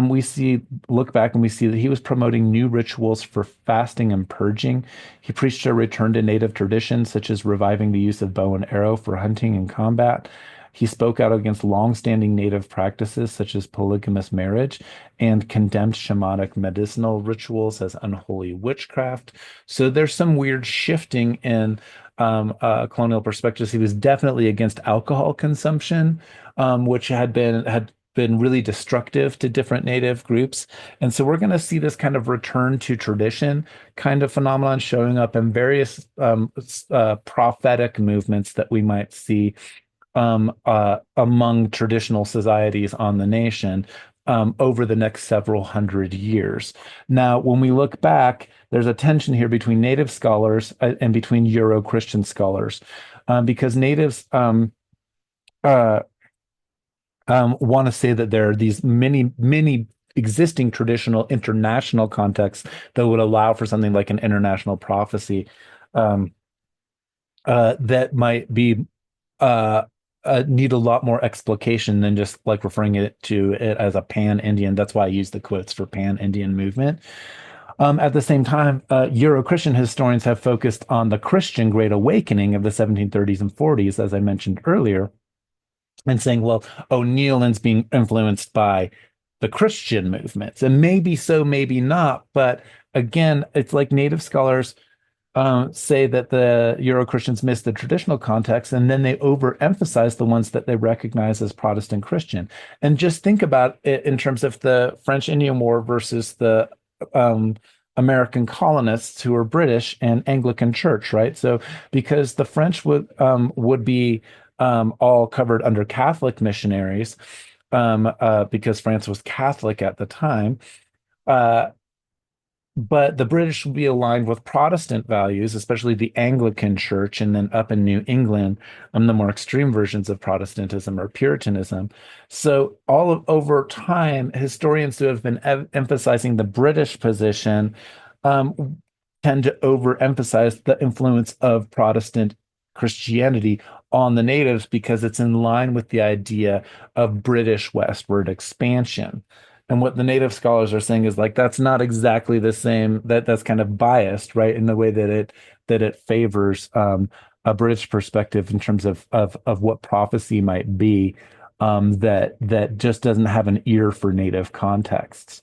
we see look back and we see that he was promoting new rituals for fasting and purging. He preached a return to native traditions, such as reviving the use of bow and arrow for hunting and combat. He spoke out against long-standing native practices such as polygamous marriage and condemned shamanic medicinal rituals as unholy witchcraft. So there's some weird shifting in colonial perspectives. He was definitely against alcohol consumption, which had been really destructive to different native groups. And so we're going to see this kind of return to tradition kind of phenomenon showing up in various prophetic movements that we might see among traditional societies on the nation over the next several hundred years. Now, when we look back, there's a tension here between native scholars and between Euro-Christian scholars, because natives uh, want to say that there are these many existing traditional international contexts that would allow for something like an international prophecy um, that might be uh, need a lot more explication than just like referring it as a pan-Indian. That's why I use the quotes for pan-Indian movement. At the same time, Euro-Christian historians have focused on the Christian Great Awakening of the 1730s and 40s, as I mentioned earlier, and saying, well, O'Neill's being influenced by the Christian movements. And maybe so, maybe not. But again, it's like native scholars say that the Euro-Christians miss the traditional context, and then they overemphasize the ones that they recognize as Protestant Christian. And just think about it in terms of the French Indian War versus the um, American colonists who were British and Anglican Church, right? So because the French would be all covered under Catholic missionaries, because France was Catholic at the time. Uh, but the British would be aligned with Protestant values, especially the Anglican Church, and then up in New England, the more extreme versions of Protestantism or Puritanism. So over time, historians who have been emphasizing the British position tend to overemphasize the influence of Protestant Christianity on the natives because it's in line with the idea of British westward expansion. And what the native scholars are saying is like that's not exactly the same. That's kind of biased, right, in the way that it favors a British perspective in terms of what prophecy might be, that just doesn't have an ear for native contexts.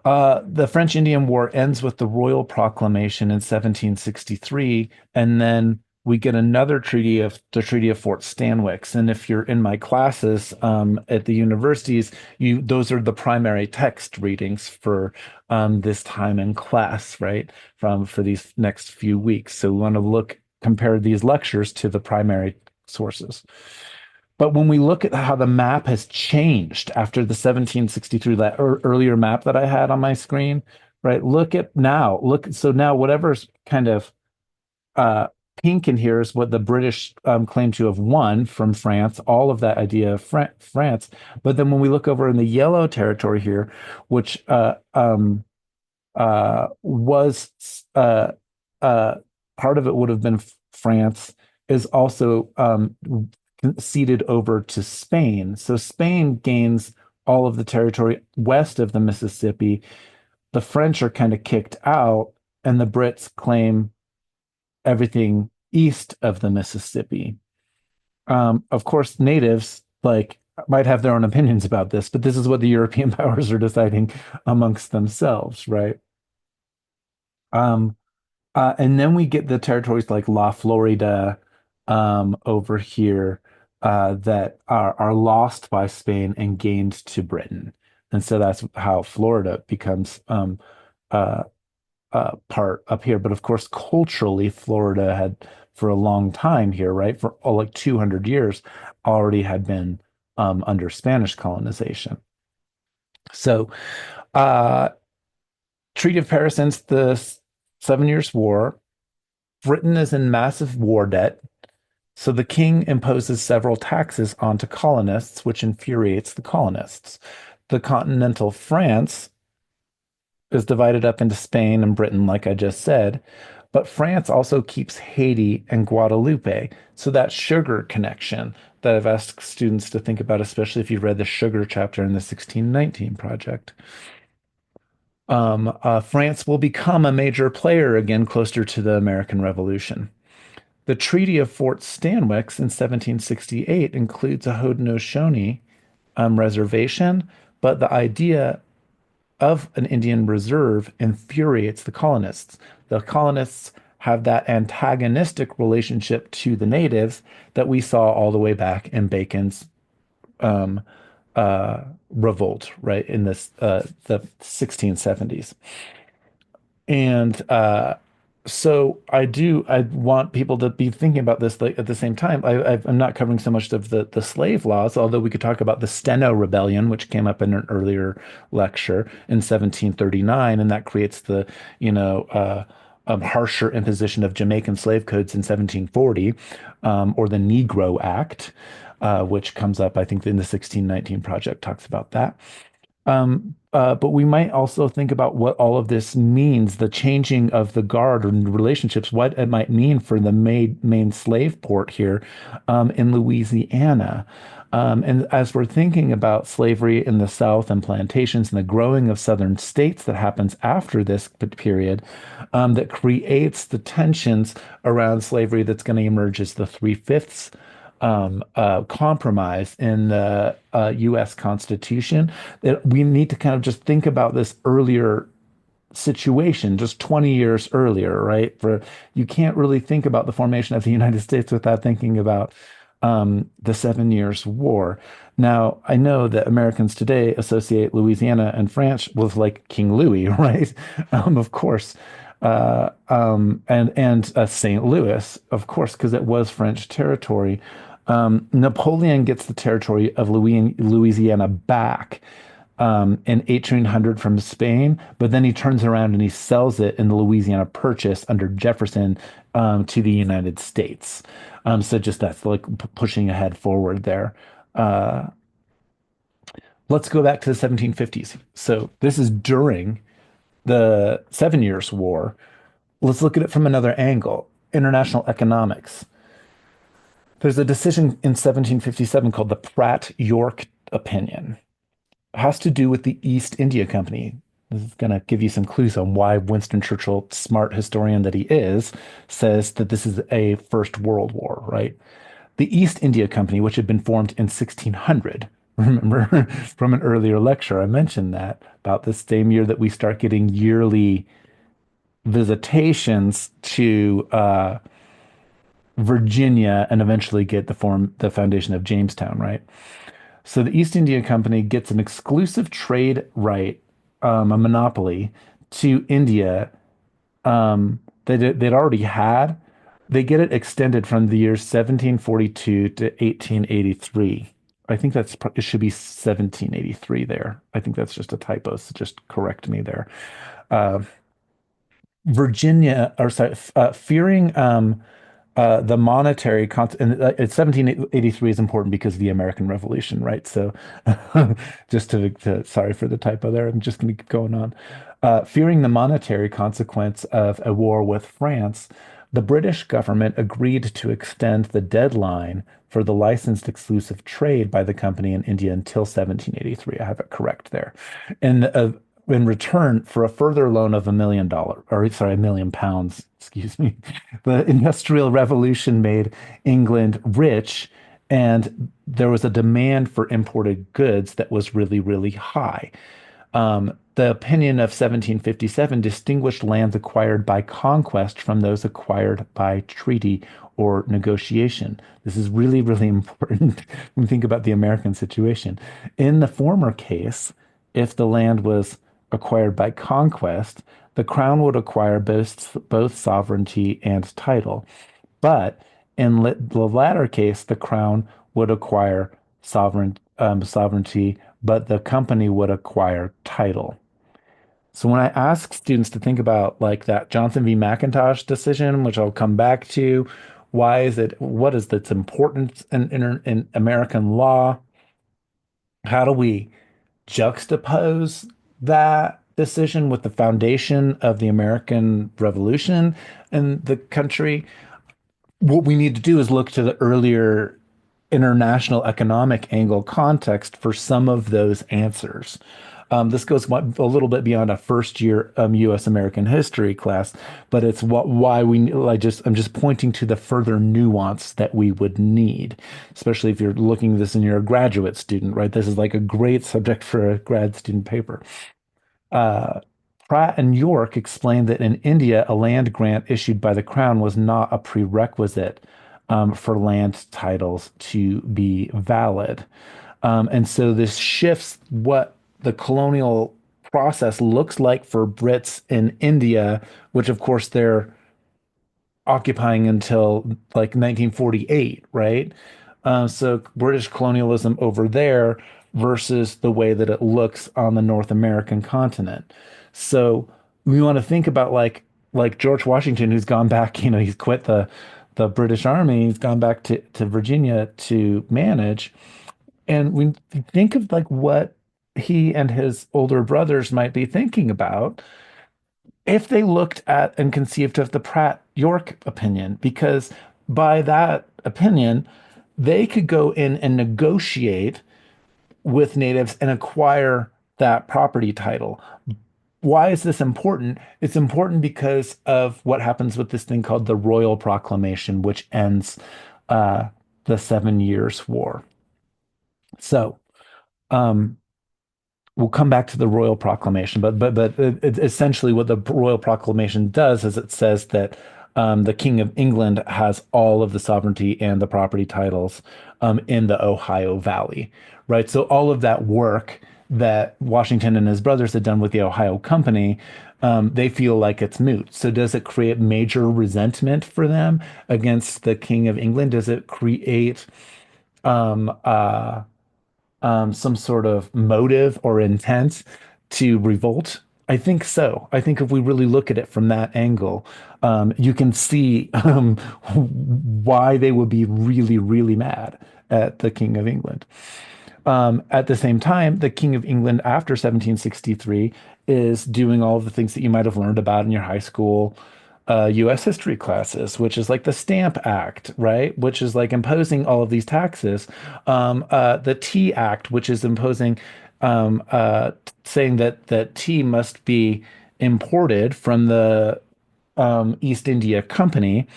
The French Indian War ends with the Royal Proclamation in 1763, and then we get another treaty of the Treaty of Fort Stanwix. And if you're in my classes at the universities, those are the primary text readings for this time in class, right? For these next few weeks. So we want to compare these lectures to the primary sources. But when we look at how the map has changed after the 1763, that earlier map that I had on my screen, right? Look at now. So now whatever's kind of uh, pink in here is what the British claim to have won from France, all of that idea of France. But then when we look over in the yellow territory here, which was uh, part of it would have been France, is also ceded over to Spain. So Spain gains all of the territory west of the Mississippi. The French are kind of kicked out, and the Brits claim everything east of the Mississippi. Of course, natives like might have their own opinions about this, but this is what the European powers are deciding amongst themselves, right? Um, and then we get the territories like La Florida over here that are lost by Spain and gained to Britain. And so that's how Florida becomes uh, part up here. But of course, culturally, Florida had for a long time here, right? For like 200 years, already had been under Spanish colonization. So uh, Treaty of Paris ends the Seven Years' War. Britain is in massive war debt. So the king imposes several taxes onto colonists, which infuriates the colonists. The continental France is divided up into Spain and Britain, like I just said. But France also keeps Haiti and Guadeloupe. So that sugar connection that I've asked students to think about, especially if you've read the sugar chapter in the 1619 project. France will become a major player again closer to the American Revolution. The Treaty of Fort Stanwix in 1768 includes a Haudenosaunee reservation, but the idea of an Indian reserve infuriates the colonists. The colonists have that antagonistic relationship to the natives that we saw all the way back in Bacon's um, revolt, right, in the 1670s. And so I want people to be thinking about this like, at the same time. I'm not covering so much of the slave laws, although we could talk about the Steno Rebellion, which came up in an earlier lecture in 1739, and that creates the, you know, harsher imposition of Jamaican slave codes in 1740, or the Negro Act, which comes up, I think, in the 1619 project talks about that. But we might also think about what all of this means, the changing of the guard and relationships, what it might mean for the main slave port here in Louisiana. And as we're thinking about slavery in the South and plantations and the growing of Southern states that happens after this period, that creates the tensions around slavery that's going to emerge as the three-fifths compromise in the U.S. Constitution, that we need to kind of just think about this earlier situation, just 20 years earlier, right? For you can't really think about the formation of the United States without thinking about the Seven Years' War. Now, I know that Americans today associate Louisiana and France with like King Louis, right? Of course. And St. Louis, of course, because it was French territory. Napoleon gets the territory of Louisiana back in 1800 from Spain, but then he turns around and he sells it in the Louisiana Purchase under Jefferson to the United States. So just that's like pushing ahead forward there. Uh, let's go back to the 1750s. So this is during the Seven Years' War. Let's look at it from another angle. International economics. There's a decision in 1757 called the Pratt-York Opinion. It has to do with the East India Company. This is going to give you some clues on why Winston Churchill, smart historian that he is, says that this is a First World War, right? The East India Company, which had been formed in 1600, remember from an earlier lecture, I mentioned that about this same year that we start getting yearly visitations to Virginia and eventually get the foundation of Jamestown, right? So the East India Company gets an exclusive trade right, a monopoly to India they'd already had. They get it extended from the years 1742 to 1883. I think it should be 1783 there. I think that's just a typo, so just correct me there. Uh, Virginia, or sorry, fearing the monetary and 1783 is important because of the American Revolution, right? So just sorry for the typo there. I'm just going to keep going on. Fearing the monetary consequence of a war with France, the British government agreed to extend the deadline for the licensed exclusive trade by the company in India until 1783. I have it correct there. And in return for a further loan of $1 million, or sorry, £1 million, excuse me. The Industrial Revolution made England rich, and there was a demand for imported goods that was really, really high. The opinion of 1757 distinguished lands acquired by conquest from those acquired by treaty or negotiation. This is really, really important when we think about the American situation. In the former case, if the land was acquired by conquest, the crown would acquire both sovereignty and title. But in the latter case, the crown would acquire sovereignty, but the company would acquire title. So when I ask students to think about like that Johnson v. McIntosh decision, which I'll come back to, why is it, what is its importance in American law? How do we juxtapose that decision with the foundation of the American Revolution and the country? What we need to do is look to the earlier international economic angle context for some of those answers. This goes a little bit beyond a first year U.S. American history class, but it's why I'm just pointing to the further nuance that we would need, especially if you're looking at this and you're a graduate student, right? This is like a great subject for a grad student paper. Uh, Pratt and York explained that in India, a land grant issued by the crown was not a prerequisite for land titles to be valid. And so this shifts what the colonial process looks like for Brits in India, which of course they're occupying until like 1948, right? So British colonialism over there versus the way that it looks on the North American continent. So we want to think about like George Washington, who's gone back, he's quit the British Army, he's gone back to Virginia to manage. And we think of like what he and his older brothers might be thinking about if they looked at and conceived of the Pratt York opinion, because by that opinion, they could go in and negotiate with natives and acquire that property title. Why is this important? It's important because of what happens with this thing called the Royal Proclamation, which ends uh, the Seven Years' War. So, um, we'll come back to the Royal Proclamation, but essentially what the Royal Proclamation does is it says that the King of England has all of the sovereignty and the property titles in the Ohio Valley, right? So all of that work that Washington and his brothers had done with the Ohio Company, they feel like it's moot. So does it create major resentment for them against the King of England? Does it create um, uh, some sort of motive or intent to revolt? I think so. I think if we really look at it from that angle, you can see why they would be really, really mad at the King of England. At the same time, the King of England after 1763 is doing all of the things that you might have learned about in your high school US history classes, which is like the Stamp Act, right? Which is like imposing all of these taxes. The Tea Act, which is imposing, saying that tea must be imported from the East India Company,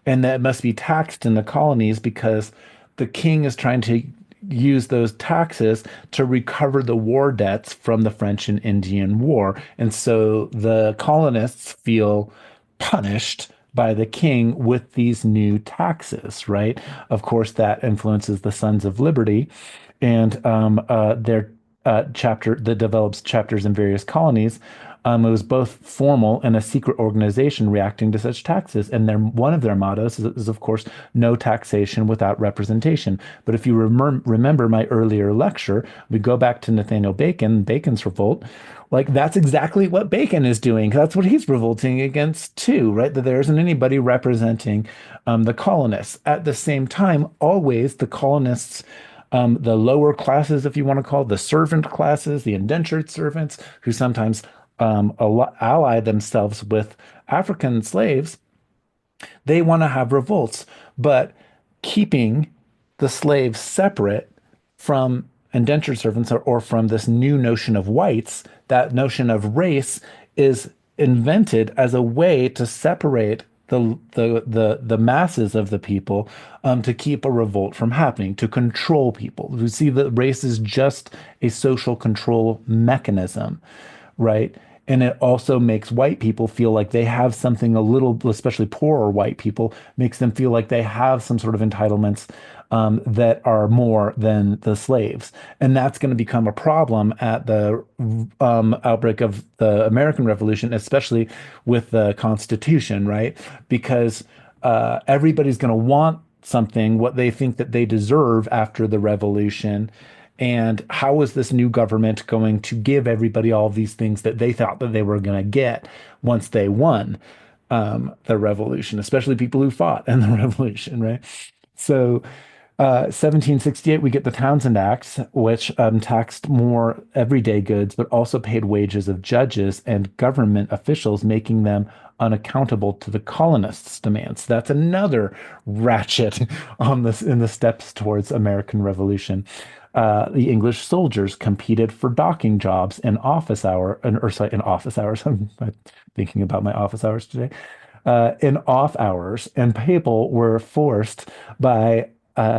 and that must be taxed in the colonies because the king is trying to use those taxes to recover the war debts from the French and Indian War. And so the colonists feel punished by the king with these new taxes, right? Of course, that influences the Sons of Liberty and their chapter that develops chapters in various colonies. It was both formal and a secret organization reacting to such taxes. And one of their mottos is, of course, no taxation without representation. But if you remember my earlier lecture, we go back to Nathaniel Bacon, Bacon's revolt. Like that's exactly what Bacon is doing. That's what he's revolting against too, right? That there isn't anybody representing the colonists. At the same time, always the colonists, the lower classes, if you want to call it, the servant classes, the indentured servants, who sometimes ally themselves with African slaves, they want to have revolts, but keeping the slaves separate from indentured servants or from this new notion of whites, that notion of race is invented as a way to separate the masses of the people to keep a revolt from happening, to control people. We see that race is just a social control mechanism, right? And it also makes white people feel like they have something a little, especially poorer white people, makes them feel like they have some sort of entitlements that are more than the slaves. And that's going to become a problem at the outbreak of the American Revolution, especially with the Constitution, right? Because everybody's going to want something, what they think that they deserve after the revolution. And how is this new government going to give everybody all these things that they thought that they were going to get once they won the revolution, especially people who fought in the revolution, right? So 1768, we get the Townshend Acts, which taxed more everyday goods, but also paid wages of judges and government officials, making them unaccountable to the colonists' demands. That's another ratchet on this in the steps towards American Revolution. The English soldiers competed for docking jobs in office hour, or sorry, in office hours. I'm thinking about my office hours today. In off hours, and people were forced by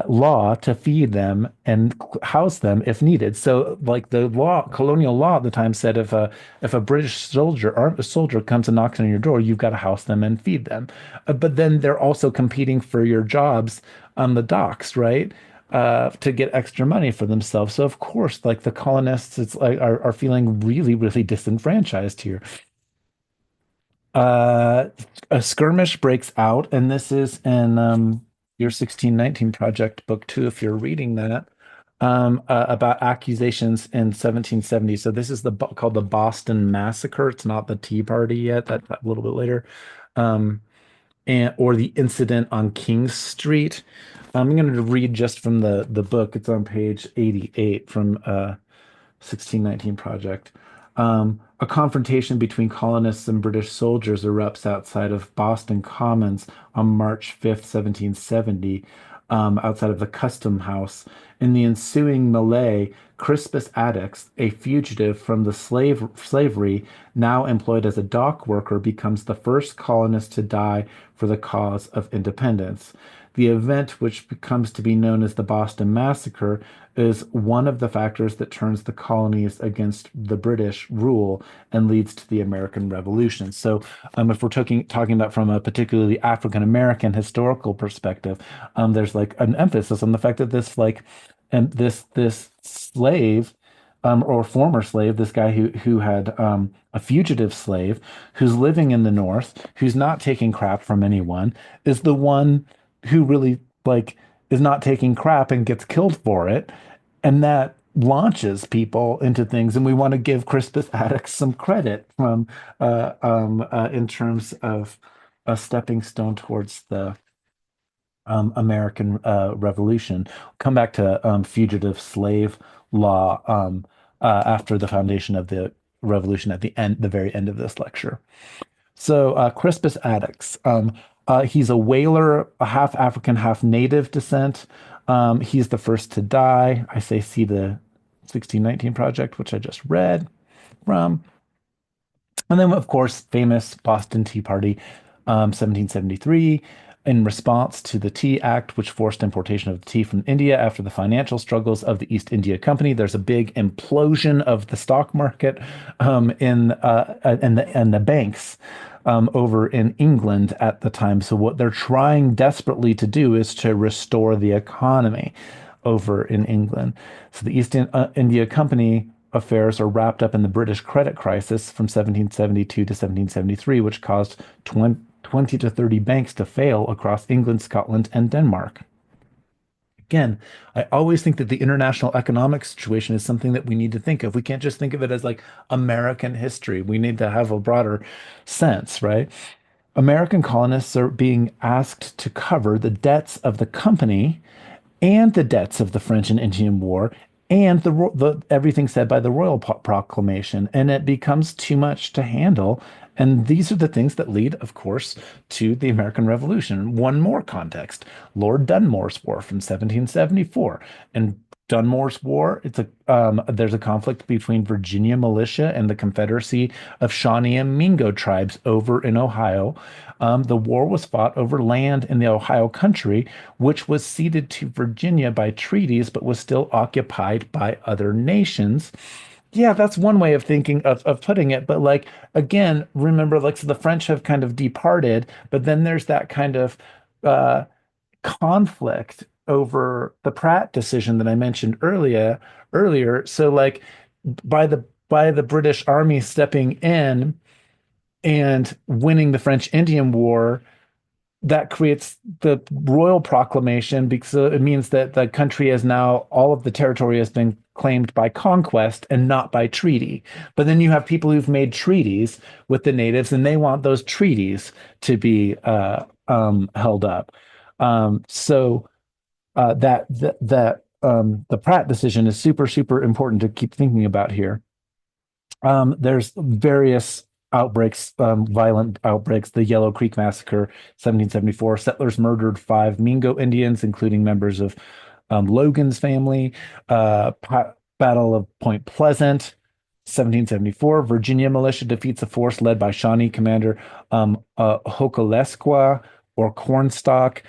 law to feed them and house them if needed. So, like the law, colonial law at the time said, if a British soldier or a soldier comes and knocks on your door, you've got to house them and feed them. But then they're also competing for your jobs on the docks, right? To get extra money for themselves. So of course, like the colonists, it's like are feeling really, really disenfranchised here. Uh, a skirmish breaks out, and this is in your 1619 Project Book Two, if you're reading that, about accusations in 1770. So this is called the Boston Massacre. It's not the Tea Party yet. That a little bit later, um, and or the incident on King Street. I'm going to read just from the book. It's on page 88 from 1619 Project. A confrontation between colonists and British soldiers erupts outside of Boston Commons on March 5th, 1770, outside of the Custom House. In the ensuing melee, Crispus Attucks, a fugitive from the slavery, now employed as a dock worker, becomes the first colonist to die for the cause of independence. The event, which becomes to be known as the Boston Massacre, is one of the factors that turns the colonies against the British rule and leads to the American Revolution. So, if we're talking about from a particularly African American historical perspective, there's like an emphasis on the fact that this like and this slave or former slave, this guy who had a fugitive slave who's living in the North, who's not taking crap from anyone, is the one who really like is not taking crap and gets killed for it, and that launches people into things. And we want to give Crispus Attucks some credit from in terms of a stepping stone towards the American Revolution. Come back to fugitive slave law after the foundation of the revolution at the very end of this lecture. So Crispus Attucks, he's a whaler, a half African, half native descent. He's the first to die. I say see the 1619 Project, which I just read from. And then, of course, famous Boston Tea Party, 1773, in response to the Tea Act, which forced importation of tea from India after the financial struggles of the East India Company. There's a big implosion of the stock market and the banks over in England at the time. So what they're trying desperately to do is to restore the economy over in England. So the India Company affairs are wrapped up in the British credit crisis from 1772 to 1773, which caused 20 to 30 banks to fail across England, Scotland, and Denmark. Again, I always think that the international economic situation is something that we need to think of. We can't just think of it as like American history. We need to have a broader sense, right? American colonists are being asked to cover the debts of the company and the debts of the French and Indian War and the everything said by the Royal Proclamation, and it becomes too much to handle. And these are the things that lead, of course, to the American Revolution. One more context: Lord Dunmore's War from 1774, and Dunmore's War. There's a conflict between Virginia militia and the Confederacy of Shawnee and Mingo tribes over in Ohio. The war was fought over land in the Ohio country, which was ceded to Virginia by treaties, but was still occupied by other nations. Yeah, that's one way of thinking of putting it. But like again, remember, like so the French have kind of departed, but then there's that kind of uh, conflict over the Pratt decision that I mentioned earlier. So like by the British Army stepping in and winning the French Indian War, that creates the royal proclamation because it means that the country has now all of the territory has been claimed by conquest and not by treaty. But then you have people who've made treaties with the natives, and they want those treaties to be held up. The Pratt decision is super, super important to keep thinking about here. There's various outbreaks, violent outbreaks. The Yellow Creek Massacre, 1774. Settlers murdered five Mingo Indians, including members of Logan's family. Battle of Point Pleasant, 1774. Virginia militia defeats a force led by Shawnee commander Hokulesqua or Cornstalk.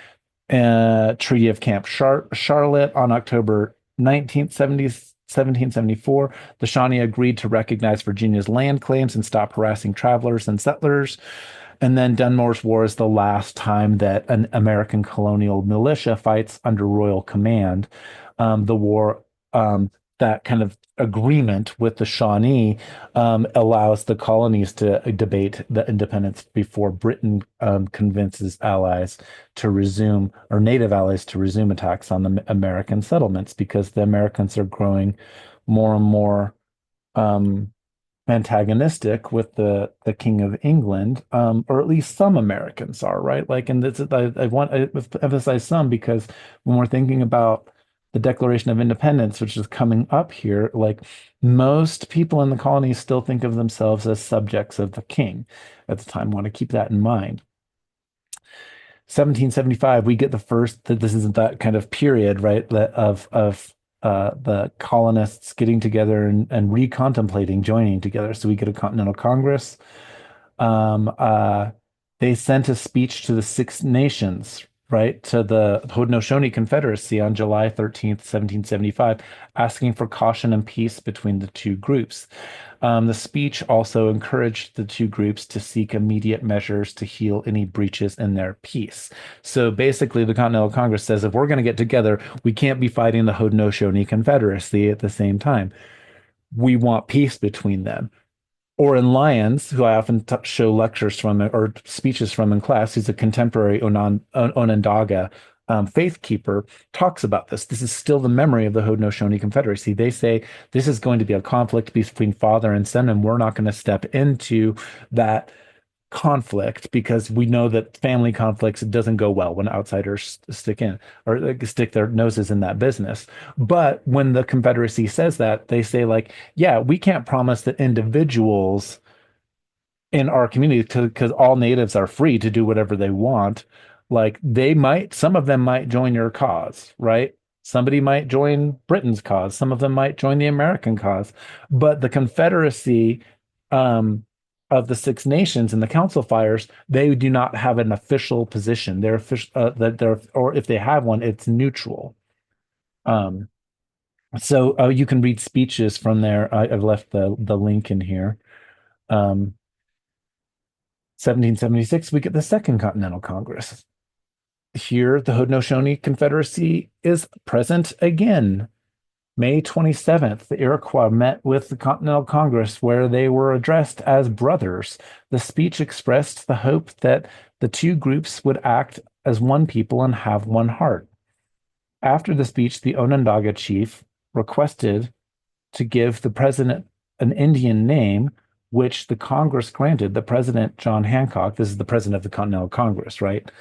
Treaty of Camp Charlotte on October 1970, 1774. The Shawnee agreed to recognize Virginia's land claims and stop harassing travelers and settlers. And then Dunmore's War is the last time that an American colonial militia fights under royal command. The war, that kind of agreement with the Shawnee, allows the colonies to debate the independence before Britain convinces allies to resume, or native allies to resume attacks on the American settlements because the Americans are growing more and more um, antagonistic with the King of England, or at least some Americans are, right? Like, and this, I want to emphasize some because when we're thinking about the Declaration of Independence, which is coming up here, like most people in the colonies still think of themselves as subjects of the king at the time. Want to keep that in mind. 1775, we get the first that this is that kind of period, right? Of the colonists getting together and recontemplating joining together. So we get a Continental Congress. Um, uh, they sent a speech to the Six Nations, right, to the Haudenosaunee Confederacy on July 13th, 1775, asking for caution and peace between the two groups. The speech also encouraged the two groups to seek immediate measures to heal any breaches in their peace. So basically, the Continental Congress says if we're going to get together, we can't be fighting the Haudenosaunee Confederacy at the same time. We want peace between them. Or in Lyons, who I often show lectures from or speeches from in class, who's a contemporary Onondaga faith keeper, talks about this. This is still the memory of the Haudenosaunee Confederacy. They say this is going to be a conflict between father and son, and we're not going to step into that conflict because we know that family conflicts doesn't go well when outsiders stick in or stick their noses in that business. But when the Confederacy says that, they say like, yeah, we can't promise that individuals in our community, because all natives are free to do whatever they want. Like some of them might join your cause, right? Somebody might join Britain's cause. Some of them might join the American cause. But the Confederacy, of the Six Nations and the Council Fires, they do not have an official position. They're official, or if they have one, it's neutral. Um, so you can read speeches from there. I've left the link in here. 1776, we get the Second Continental Congress. Here, the Haudenosaunee Confederacy is present again. May 27th, the Iroquois met with the Continental Congress where they were addressed as brothers. The speech expressed the hope that the two groups would act as one people and have one heart. After the speech, the Onondaga chief requested to give the president an Indian name, which the Congress granted. The president, John Hancock, this is the president of the Continental Congress, right?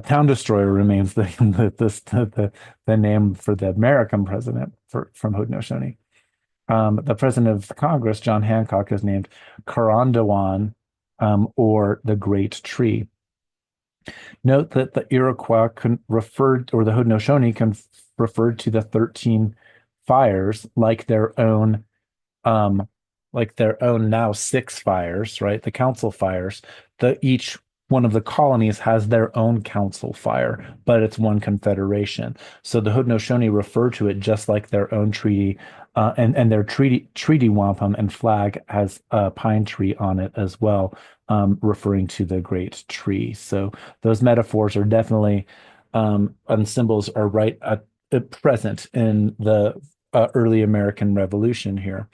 Town Destroyer remains the name for the American president from Haudenosaunee. The president of the Congress, John Hancock, is named Carondewan, or the Great Tree. Note that the Iroquois referred, or the Haudenosaunee referred to the 13 fires like their own now six fires, right? The council fires. Each one of the colonies has their own council fire, but it's one confederation. So the Haudenosaunee refer to it just like their own treaty, and their treaty wampum and flag has a pine tree on it as well, referring to the great tree. So those metaphors are definitely, and symbols are right at present in the early American Revolution here.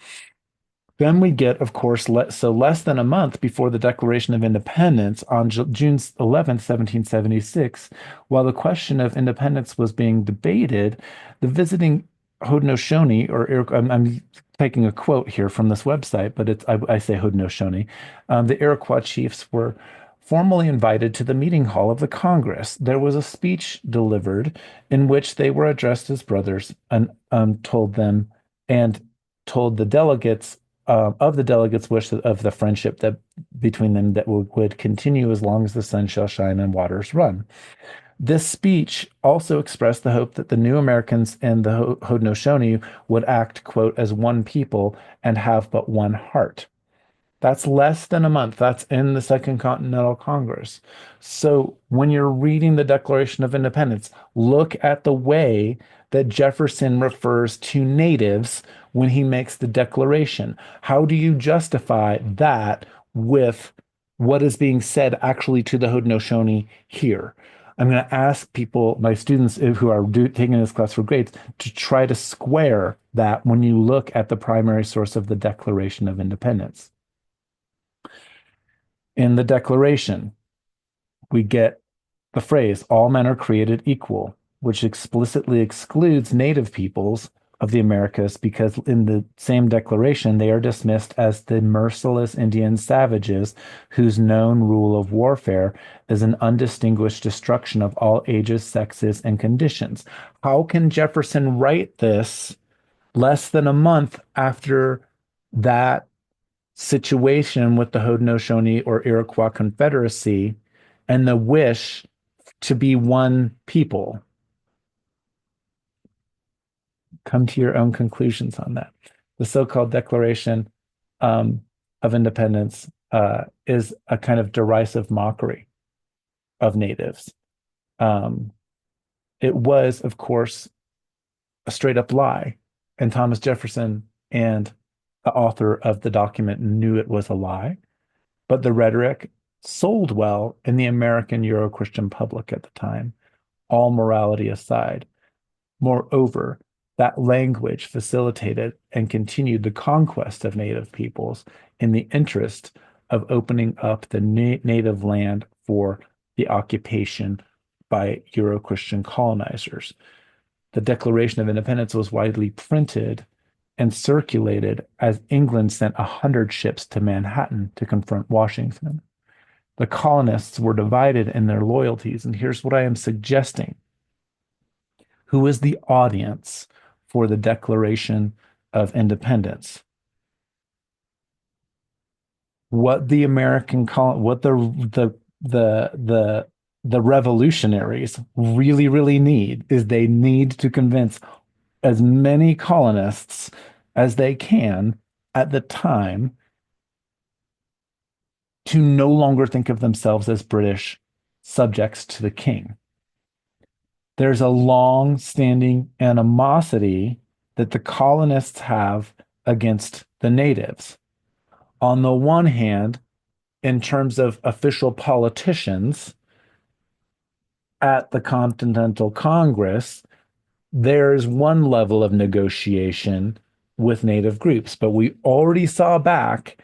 Then we get, of course, less than a month before the Declaration of Independence on June 11th, 1776, while the question of independence was being debated, the visiting Haudenosaunee, or I'm taking a quote here from this website, but I say Haudenosaunee. The Iroquois chiefs were formally invited to the meeting hall of the Congress. There was a speech delivered in which they were addressed as brothers and told them and told the delegates of the delegates' wish of the friendship that between them that would continue as long as the sun shall shine and waters run. This speech also expressed the hope that the new Americans and the Haudenosaunee would act, quote, as one people and have but one heart. That's less than a month. That's in the Second Continental Congress. So when you're reading the Declaration of Independence, look at the way that Jefferson refers to natives when he makes the declaration. How do you justify that with what is being said actually to the Haudenosaunee here? I'm going to ask people, my students who are taking this class for grades, to try to square that when you look at the primary source of the Declaration of Independence. In the Declaration, we get the phrase, all men are created equal, which explicitly excludes Native peoples of the Americas because in the same declaration, they are dismissed as the merciless Indian savages whose known rule of warfare is an undistinguished destruction of all ages, sexes, and conditions. How can Jefferson write this less than a month after that situation with the Haudenosaunee or Iroquois Confederacy and the wish to be one people? Come to your own conclusions on that. The so-called Declaration of Independence is a kind of derisive mockery of natives. Um, it was, of course, a straight up lie, and Thomas Jefferson and the author of the document knew it was a lie, but the rhetoric sold well in the American Euro-Christian public at the time, all morality aside. Moreover, that language facilitated and continued the conquest of native peoples in the interest of opening up the native land for the occupation by Euro-Christian colonizers. The Declaration of Independence was widely printed and circulated as England sent 100 ships to Manhattan to confront Washington. The colonists were divided in their loyalties, and here's what I am suggesting. Who is the audience for the Declaration of Independence? What the the revolutionaries really need is they need to convince as many colonists as they can at the time to no longer think of themselves as British subjects to the king. There's a long-standing animosity that the colonists have against the natives. On the one hand, in terms of official politicians at the Continental Congress, there's one level of negotiation with native groups, but we already saw back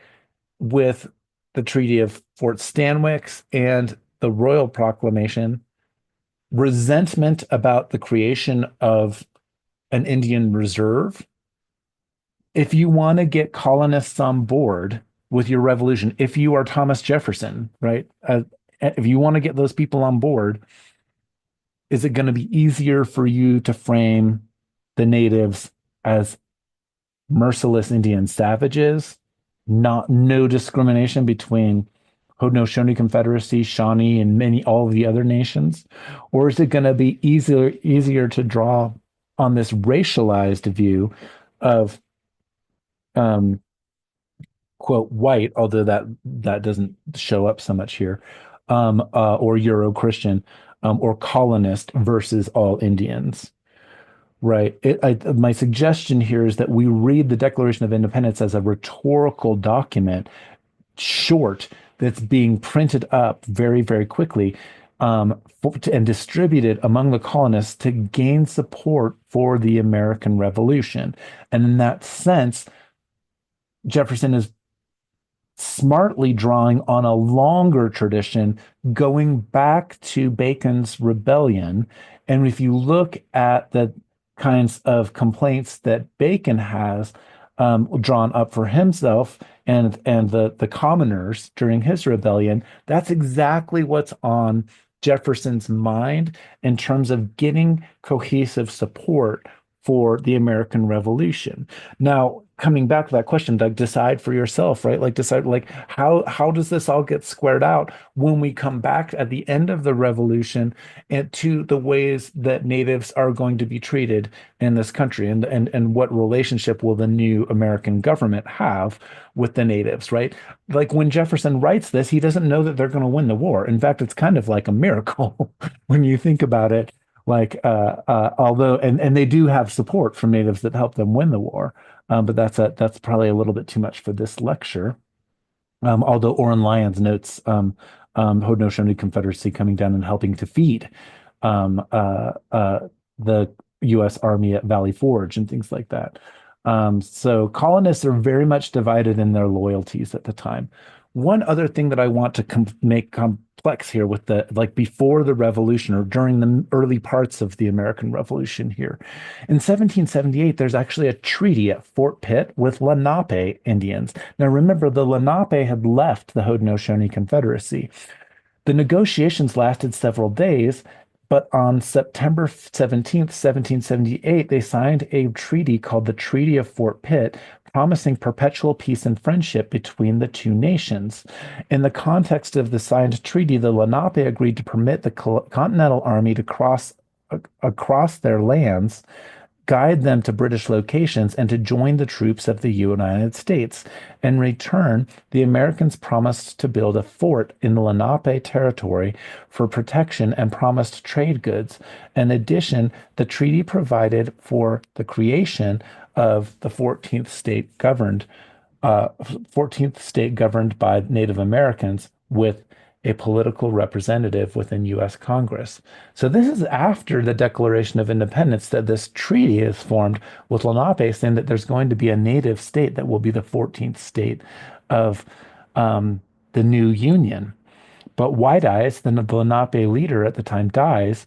with the Treaty of Fort Stanwix and the Royal Proclamation resentment about the creation of an Indian reserve. If you want to get colonists on board with your revolution, if you are Thomas Jefferson, right? If you want to get those people on board, is it going to be easier for you to frame the natives as merciless Indian savages, no discrimination between Haudenosaunee Confederacy, Shawnee, and all of the other nations? Or is it going to be easier to draw on this racialized view of quote white, although that doesn't show up so much here, or Euro-Christian, or colonist versus all Indians? Right. My suggestion here is that we read the Declaration of Independence as a rhetorical document, short, that's being printed up very, very quickly, and distributed among the colonists to gain support for the American Revolution. And in that sense, Jefferson is smartly drawing on a longer tradition going back to Bacon's rebellion. And if you look at kinds of complaints that Bacon has drawn up for himself and the commoners during his rebellion, that's exactly what's on Jefferson's mind in terms of getting cohesive support for the American Revolution. Now, coming back to that question, like decide for yourself, right? Like decide like how does this all get squared out when we come back at the end of the revolution and to the ways that natives are going to be treated in this country and what relationship will the new American government have with the natives, right? Like when Jefferson writes this, he doesn't know that they're going to win the war. In fact, it's kind of like a miracle when you think about it. Like, although, and they do have support from natives that help them win the war, but that's probably a little bit too much for this lecture. Although Oren Lyons notes Haudenosaunee Confederacy coming down and helping to feed the U.S. Army at Valley Forge and things like that. So colonists are very much divided in their loyalties at the time. One other thing that I want to make complex here with the like before the Revolution or during the early parts of the American Revolution here. In 1778, there's actually a treaty at Fort Pitt with Lenape Indians. Now remember, the Lenape had left the Haudenosaunee Confederacy. The negotiations lasted several days, but on September 17th, 1778, they signed a treaty called the Treaty of Fort Pitt, promising perpetual peace and friendship between the two nations. In the context of the signed treaty, the Lenape agreed to permit the Continental Army to cross across their lands, guide them to British locations, and to join the troops of the United States. In return, the Americans promised to build a fort in the Lenape territory for protection and promised trade goods. In addition, the treaty provided for the creation of the 14th state governed by Native Americans with a political representative within U.S. Congress. So this is after the Declaration of Independence that this treaty is formed with Lenape, saying that there's going to be a native state that will be the 14th state of the new Union. But White Eyes, the Lenape leader at the time, dies.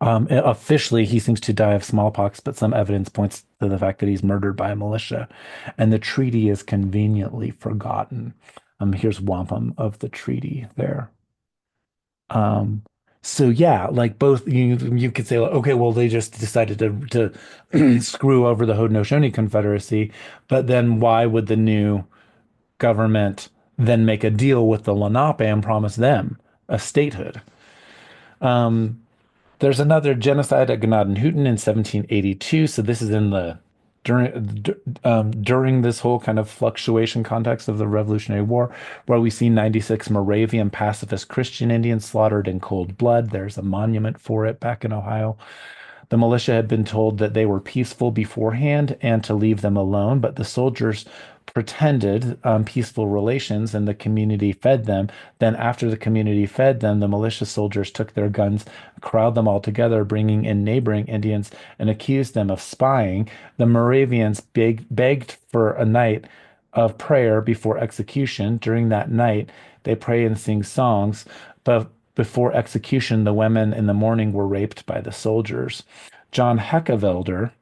Officially, he seems to die of smallpox, but some evidence points to the fact that he's murdered by a militia, and the treaty is conveniently forgotten. Here's wampum of the treaty there. Um, so yeah, like both you could say, like, okay, well, they just decided to screw over the Haudenosaunee Confederacy, but then why would the new government then make a deal with the Lenape and promise them a statehood? Um, there's another genocide at Gnadenhutten in 1782. So this is in the during this whole kind of fluctuation context of the Revolutionary War, where we see 96 Moravian pacifist Christian Indians slaughtered in cold blood. There's a monument for it back in Ohio. The militia had been told that they were peaceful beforehand and to leave them alone, but the soldiers pretended peaceful relations and the community fed them. Then, after the community fed them, the militia soldiers took their guns, crowded them all together, bringing in neighboring Indians, and accused them of spying. The Moravians begged for a night of prayer before execution. During that night, they pray and sing songs, but before execution, the women in the morning were raped by the soldiers. John Heckewelder,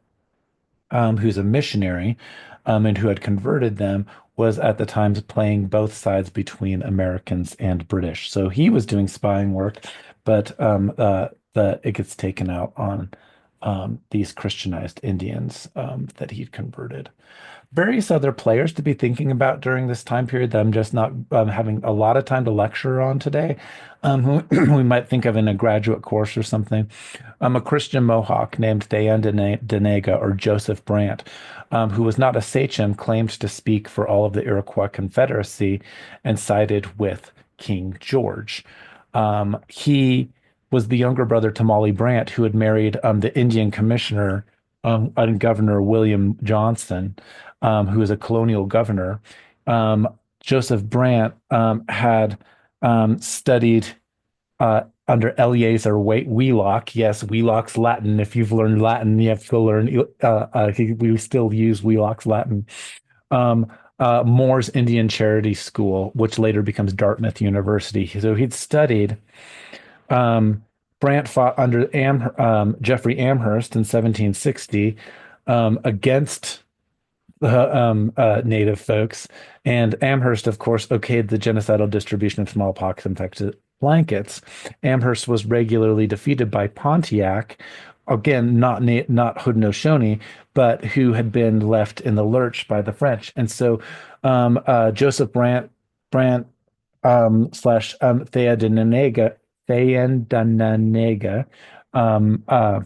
who's a missionary, and who had converted them, was at the time playing both sides between Americans and British. So he was doing spying work, but it gets taken out on these Christianized Indians that he'd converted. Various other players to be thinking about during this time period that I'm just not having a lot of time to lecture on today, who we might think of in a graduate course or something. A Christian Mohawk named Dan Denega or Joseph Brant, who was not a sachem, claimed to speak for all of the Iroquois Confederacy and sided with King George. He was the younger brother to Molly Brant, who had married the Indian commissioner and Governor William Johnson, who was a colonial governor. Joseph Brant had studied under Eleazar Wheelock. Yes, Wheelock's Latin. If you've learned Latin, you have to learn. We still use Wheelock's Latin. Moore's Indian Charity School, which later becomes Dartmouth University. So he'd studied um, Brant fought under Jeffrey Amherst in 1760 against native folks. And Amherst, of course, okayed the genocidal distribution of smallpox infected blankets. Amherst was regularly defeated by Pontiac, again, not Haudenosaunee, but who had been left in the lurch by the French. And so Joseph Brant slash Thayendanegea um, uh,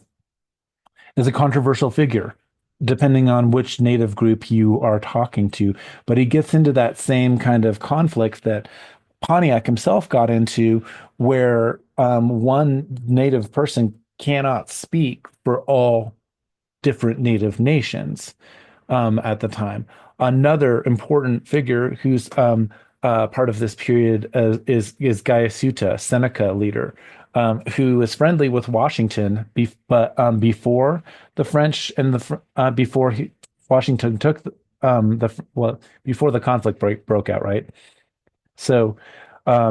is a controversial figure, depending on which native group you are talking to. But he gets into that same kind of conflict that Pontiac himself got into, where one native person cannot speak for all different native nations at the time. Another important figure who's part of this period is Gaius Suta, Seneca leader, who is friendly with Washington, but before the French and before Washington took well, before the conflict broke out, right? So,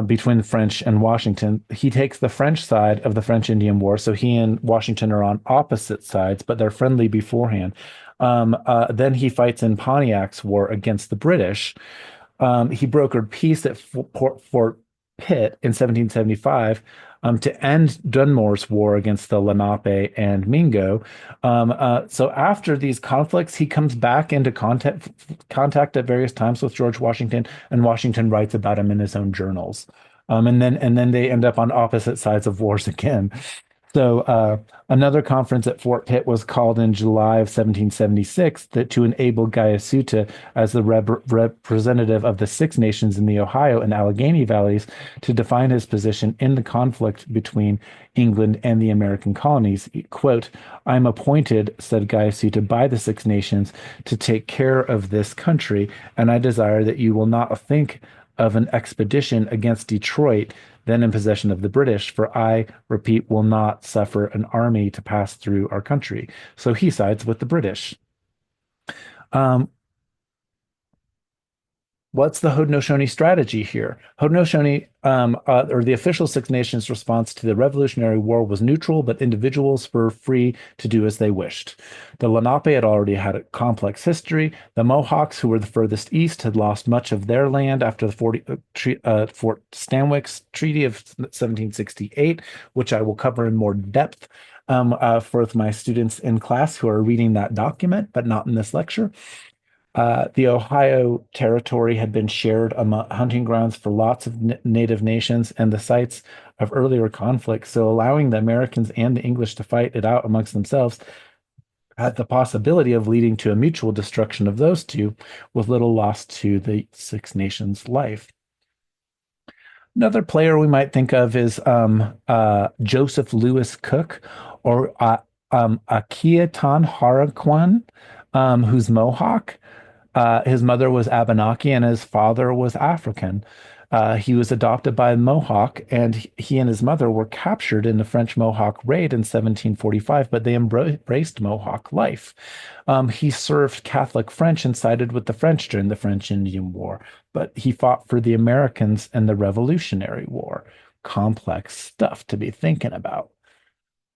between the French and Washington, he takes the French side of the French Indian War. So he and Washington are on opposite sides, but they're friendly beforehand. Then he fights in Pontiac's war against the British. He brokered peace at Fort Pitt in 1775 to end Dunmore's war against the Lenape and Mingo. So after these conflicts, he comes back into contact at various times with George Washington, and Washington writes about him in his own journals. And then they end up on opposite sides of wars again. So another conference at Fort Pitt was called in July of 1776 to enable Gaius Suta, as the representative of the Six Nations in the Ohio and Allegheny valleys, to define his position in the conflict between England and the American colonies. Quote, "I'm appointed," said Gaius Suta, "by the Six Nations to take care of this country, and I desire that you will not think of an expedition against Detroit, then in possession of the British, for I, repeat, will not suffer an army to pass through our country." So he sides with the British. Um, What's the Haudenosaunee strategy here? Haudenosaunee, or the official Six Nations response to the Revolutionary War, was neutral, but individuals were free to do as they wished. The Lenape had already had a complex history. The Mohawks, who were the furthest east, had lost much of their land after the Fort Stanwix Treaty of 1768, which I will cover in more depth for my students in class who are reading that document, but not in this lecture. The Ohio Territory had been shared among hunting grounds for lots of native nations and the sites of earlier conflicts. So allowing the Americans and the English to fight it out amongst themselves had the possibility of leading to a mutual destruction of those two, with little loss to the Six Nations' life. Another player we might think of is Joseph Lewis Cook, or Akiatan Haraquan, who's Mohawk. His mother was Abenaki and his father was African. He was adopted by a Mohawk, and he and his mother were captured in the French Mohawk raid in 1745, but they embraced Mohawk life. He served Catholic French and sided with the French during the French Indian War, but he fought for the Americans in the Revolutionary War. Complex stuff to be thinking about.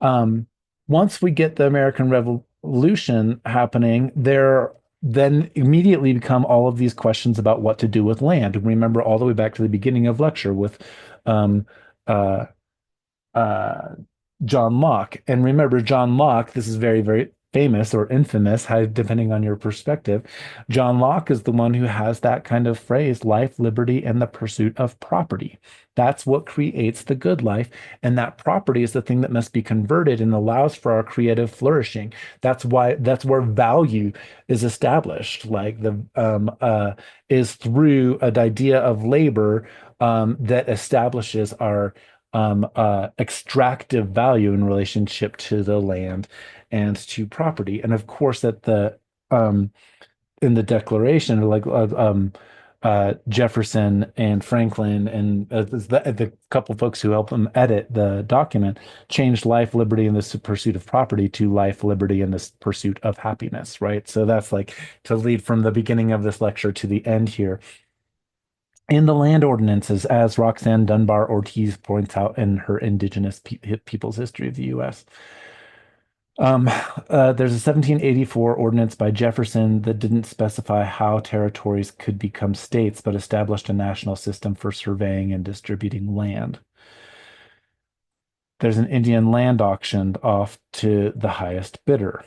Um, Once we get the American Revolution happening, there then immediately become all of these questions about what to do with land. Remember all the way back to the beginning of lecture with um, uh, uh, John Locke. And remember, John Locke, this is very, very famous or infamous, depending on your perspective. John Locke is the one who has that kind of phrase, life, liberty, and the pursuit of property. That's what creates the good life. And that property is the thing that must be converted and allows for our creative flourishing. That's where value is established. Like is through an idea of labor that establishes our extractive value in relationship to the land and to property. And of course, um, in the Declaration, like Jefferson and Franklin and the couple folks who helped him edit the document changed life, liberty, and the pursuit of property to life, liberty, and the pursuit of happiness, right? So that's like to lead from the beginning of this lecture to the end here. in the land ordinances, as Roxanne Dunbar Ortiz points out in her Indigenous Peoples History of the U.S. There's a 1784 ordinance by Jefferson that didn't specify how territories could become states, but established a national system for surveying and distributing land. There's an Indian land auctioned off to the highest bidder.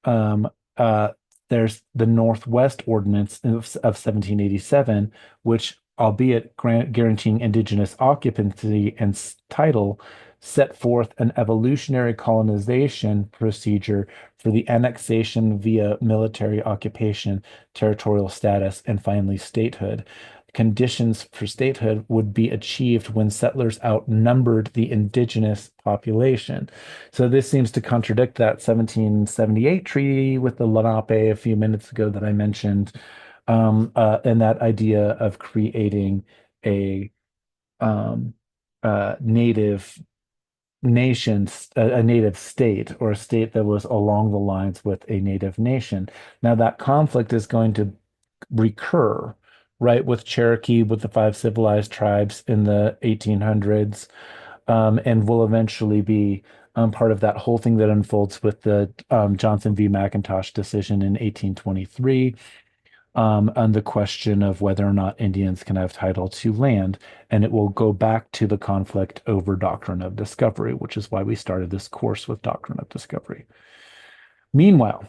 Um, uh, there's the Northwest Ordinance of 1787, which, albeit guaranteeing indigenous occupancy and title, set forth an evolutionary colonization procedure for the annexation via military occupation, territorial status, and finally statehood. Conditions for statehood would be achieved when settlers outnumbered the indigenous population. So this seems to contradict that 1778 treaty with the Lenape a few minutes ago that I mentioned, and that idea of creating a um, native nation, a native state, or a state that was along the lines with a native nation. Now that conflict is going to recur, right, with Cherokee, with the five civilized tribes in the 1800s, and will eventually be part of that whole thing that unfolds with the Johnson v. McIntosh decision in 1823, on the question of whether or not Indians can have title to land. And it will go back to the conflict over doctrine of discovery, which is why we started this course with doctrine of discovery. Meanwhile,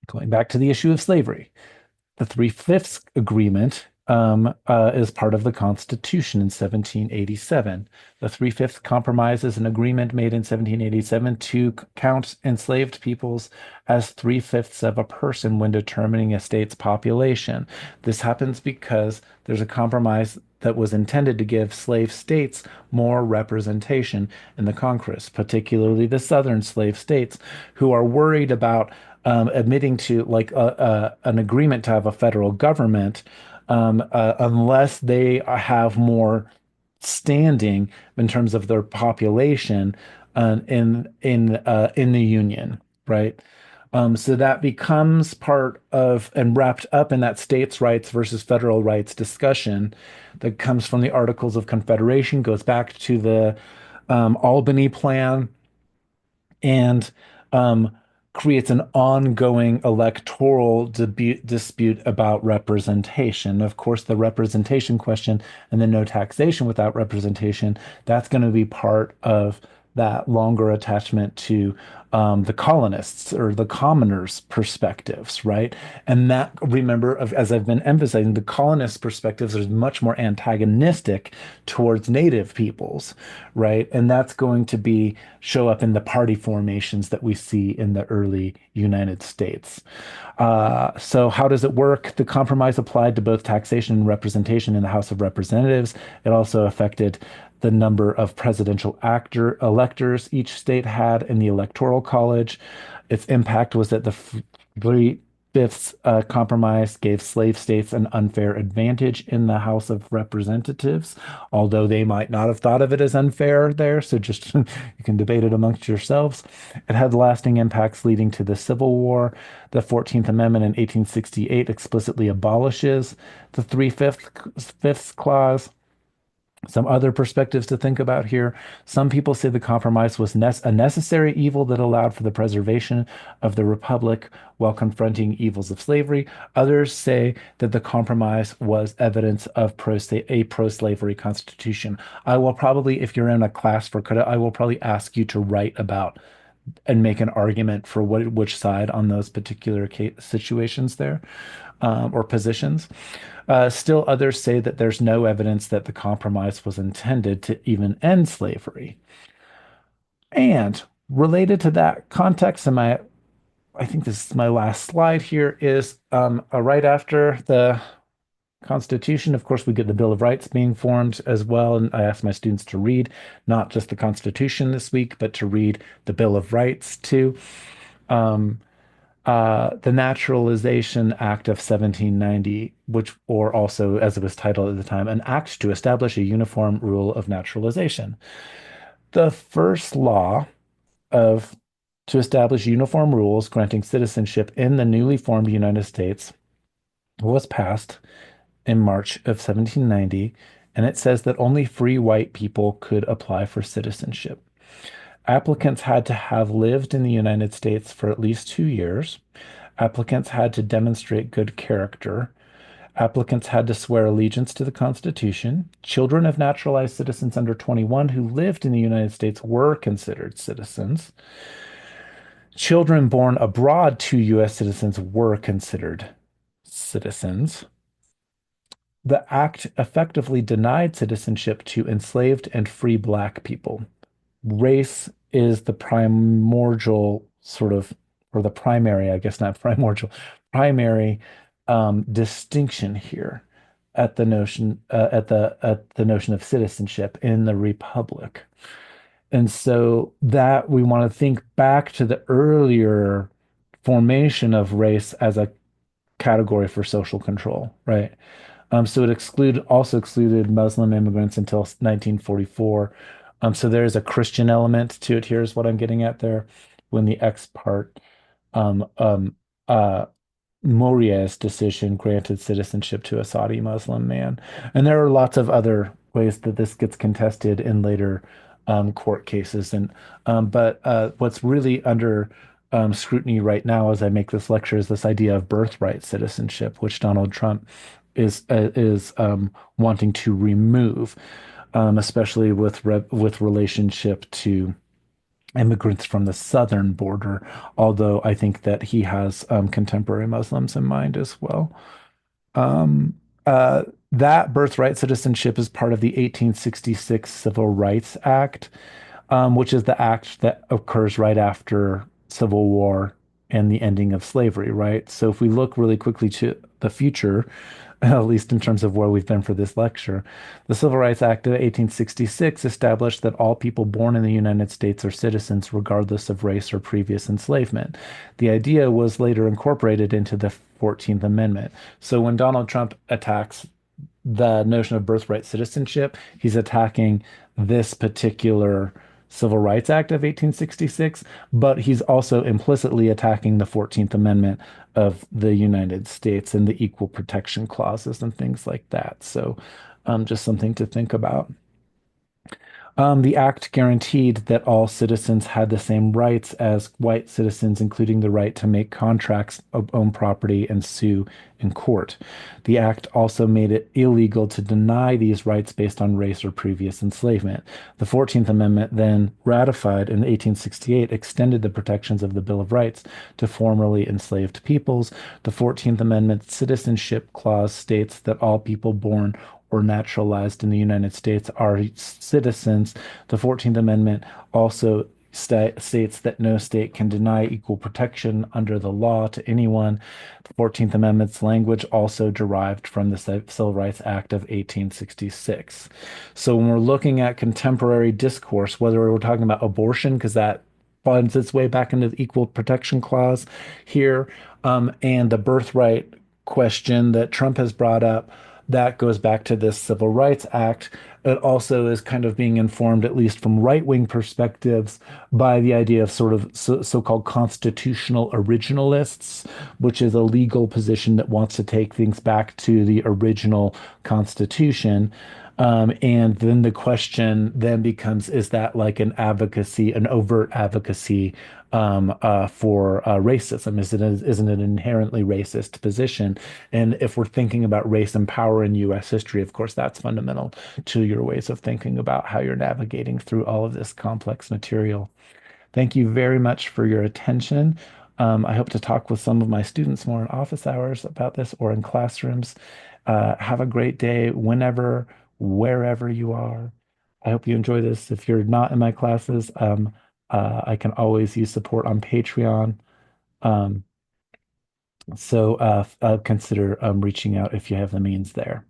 going back to the issue of slavery, the Three-Fifths Agreement is part of the Constitution in 1787. The Three-Fifths Compromise is an agreement made in 1787 to count enslaved peoples as three-fifths of a person when determining a state's population. This happens because there's a compromise that was intended to give slave states more representation in the Congress, particularly the southern slave states, who are worried about admitting to like an agreement to have a federal government, unless they have more standing in terms of their population in the union, right? So that becomes part of and wrapped up in that states' rights versus federal rights discussion that comes from the Articles of Confederation, goes back to the Albany Plan, and um, creates an ongoing electoral dispute about representation. Of course, the representation question and the no taxation without representation, that's going to be part of that longer attachment to the colonists or the commoners' perspectives, right? And that, remember, as I've been emphasizing, the colonists' perspectives are much more antagonistic towards native peoples, right? And that's going to be show up in the party formations that we see in the early United States. So how does it work? The compromise applied to both taxation and representation in the House of Representatives. It also affected the number of presidential electors each state had in the Electoral College. Its impact was that the Three-Fifths Compromise gave slave states an unfair advantage in the House of Representatives, although they might not have thought of it as unfair there. So just you can debate it amongst yourselves. It had lasting impacts leading to the Civil War. The 14th Amendment in 1868 explicitly abolishes the Three-Fifths Clause. Some other perspectives to think about here. Some people say the compromise was a necessary evil that allowed for the preservation of the republic while confronting evils of slavery. Others say that the compromise was evidence of a pro-slavery constitution. I will probably, if you're in a class for credit, I will probably ask you to write about and make an argument for which side on those particular situations there, or positions. Still, others say that there's no evidence that the compromise was intended to even end slavery. And related to that context, I think this is my last slide here, is right after the Constitution, of course, we get the Bill of Rights being formed as well. And I ask my students to read not just the Constitution this week, but to read the Bill of Rights too. Um, the Naturalization Act of 1790, which, or also as it was titled at the time, an act to establish a uniform rule of naturalization. The first law of to establish uniform rules granting citizenship in the newly formed United States was passed in March of 1790, and it says that only free white people could apply for citizenship. Applicants had to have lived in the United States for at least 2 years. Applicants had to demonstrate good character. Applicants had to swear allegiance to the Constitution. Children of naturalized citizens under 21 who lived in the United States were considered citizens. Children born abroad to U.S. citizens were considered citizens. The act effectively denied citizenship to enslaved and free black people. Race is the primordial sort of, or the primary, I guess not primordial, primary distinction here at the notion of citizenship in the Republic. And so that we want to think back to the earlier formation of race as a category for social control, right? So it also excluded Muslim immigrants until 1944. So there's a Christian element to it. Here's what I'm getting at there. When the X part, um, um, uh, Moria's decision granted citizenship to a Saudi Muslim man. And there are lots of other ways that this gets contested in later court cases. But what's really under scrutiny right now as I make this lecture is this idea of birthright citizenship, which Donald Trump is wanting to remove, especially with relationship to immigrants from the southern border, although I think that he has contemporary Muslims in mind as well. Um, uh, that birthright citizenship is part of the 1866 Civil Rights Act, which is the act that occurs right after Civil War and the ending of slavery, right? So if we look really quickly to the future, at least in terms of where we've been for this lecture, the Civil Rights Act of 1866 established that all people born in the United States are citizens regardless of race or previous enslavement. The idea was later incorporated into the 14th Amendment. So when Donald Trump attacks the notion of birthright citizenship, he's attacking this particular Civil Rights Act of 1866, but he's also implicitly attacking the 14th Amendment of the United States and the equal protection clauses and things like that. So, just something to think about. The act guaranteed that all citizens had the same rights as white citizens, including the right to make contracts, own property, and sue in court. The act also made it illegal to deny these rights based on race or previous enslavement. The 14th Amendment, then ratified in 1868, extended the protections of the Bill of Rights to formerly enslaved peoples. The 14th Amendment Citizenship Clause states that all people born or naturalized in the United States are citizens. The 14th Amendment also states that no state can deny equal protection under the law to anyone. The 14th Amendment's language also derived from the Civil Rights Act of 1866. So when we're looking at contemporary discourse, whether we're talking about abortion, because that finds its way back into the Equal Protection Clause here, and the birthright question that Trump has brought up, that goes back to this Civil Rights Act. It also is kind of being informed, at least from right-wing perspectives, by the idea of sort of so-called constitutional originalists, which is a legal position that wants to take things back to the original Constitution. And then the question then becomes, is that like an advocacy, an overt advocacy for racism? Isn't it an inherently racist position? And if we're thinking about race and power in U.S. history, of course, that's fundamental to your ways of thinking about how you're navigating through all of this complex material. Thank you very much for your attention. I hope to talk with some of my students more in office hours about this or in classrooms. Have a great day whenever, wherever you are. I hope you enjoy this. If you're not in my classes, I can always use support on Patreon. Um, so consider reaching out if you have the means there.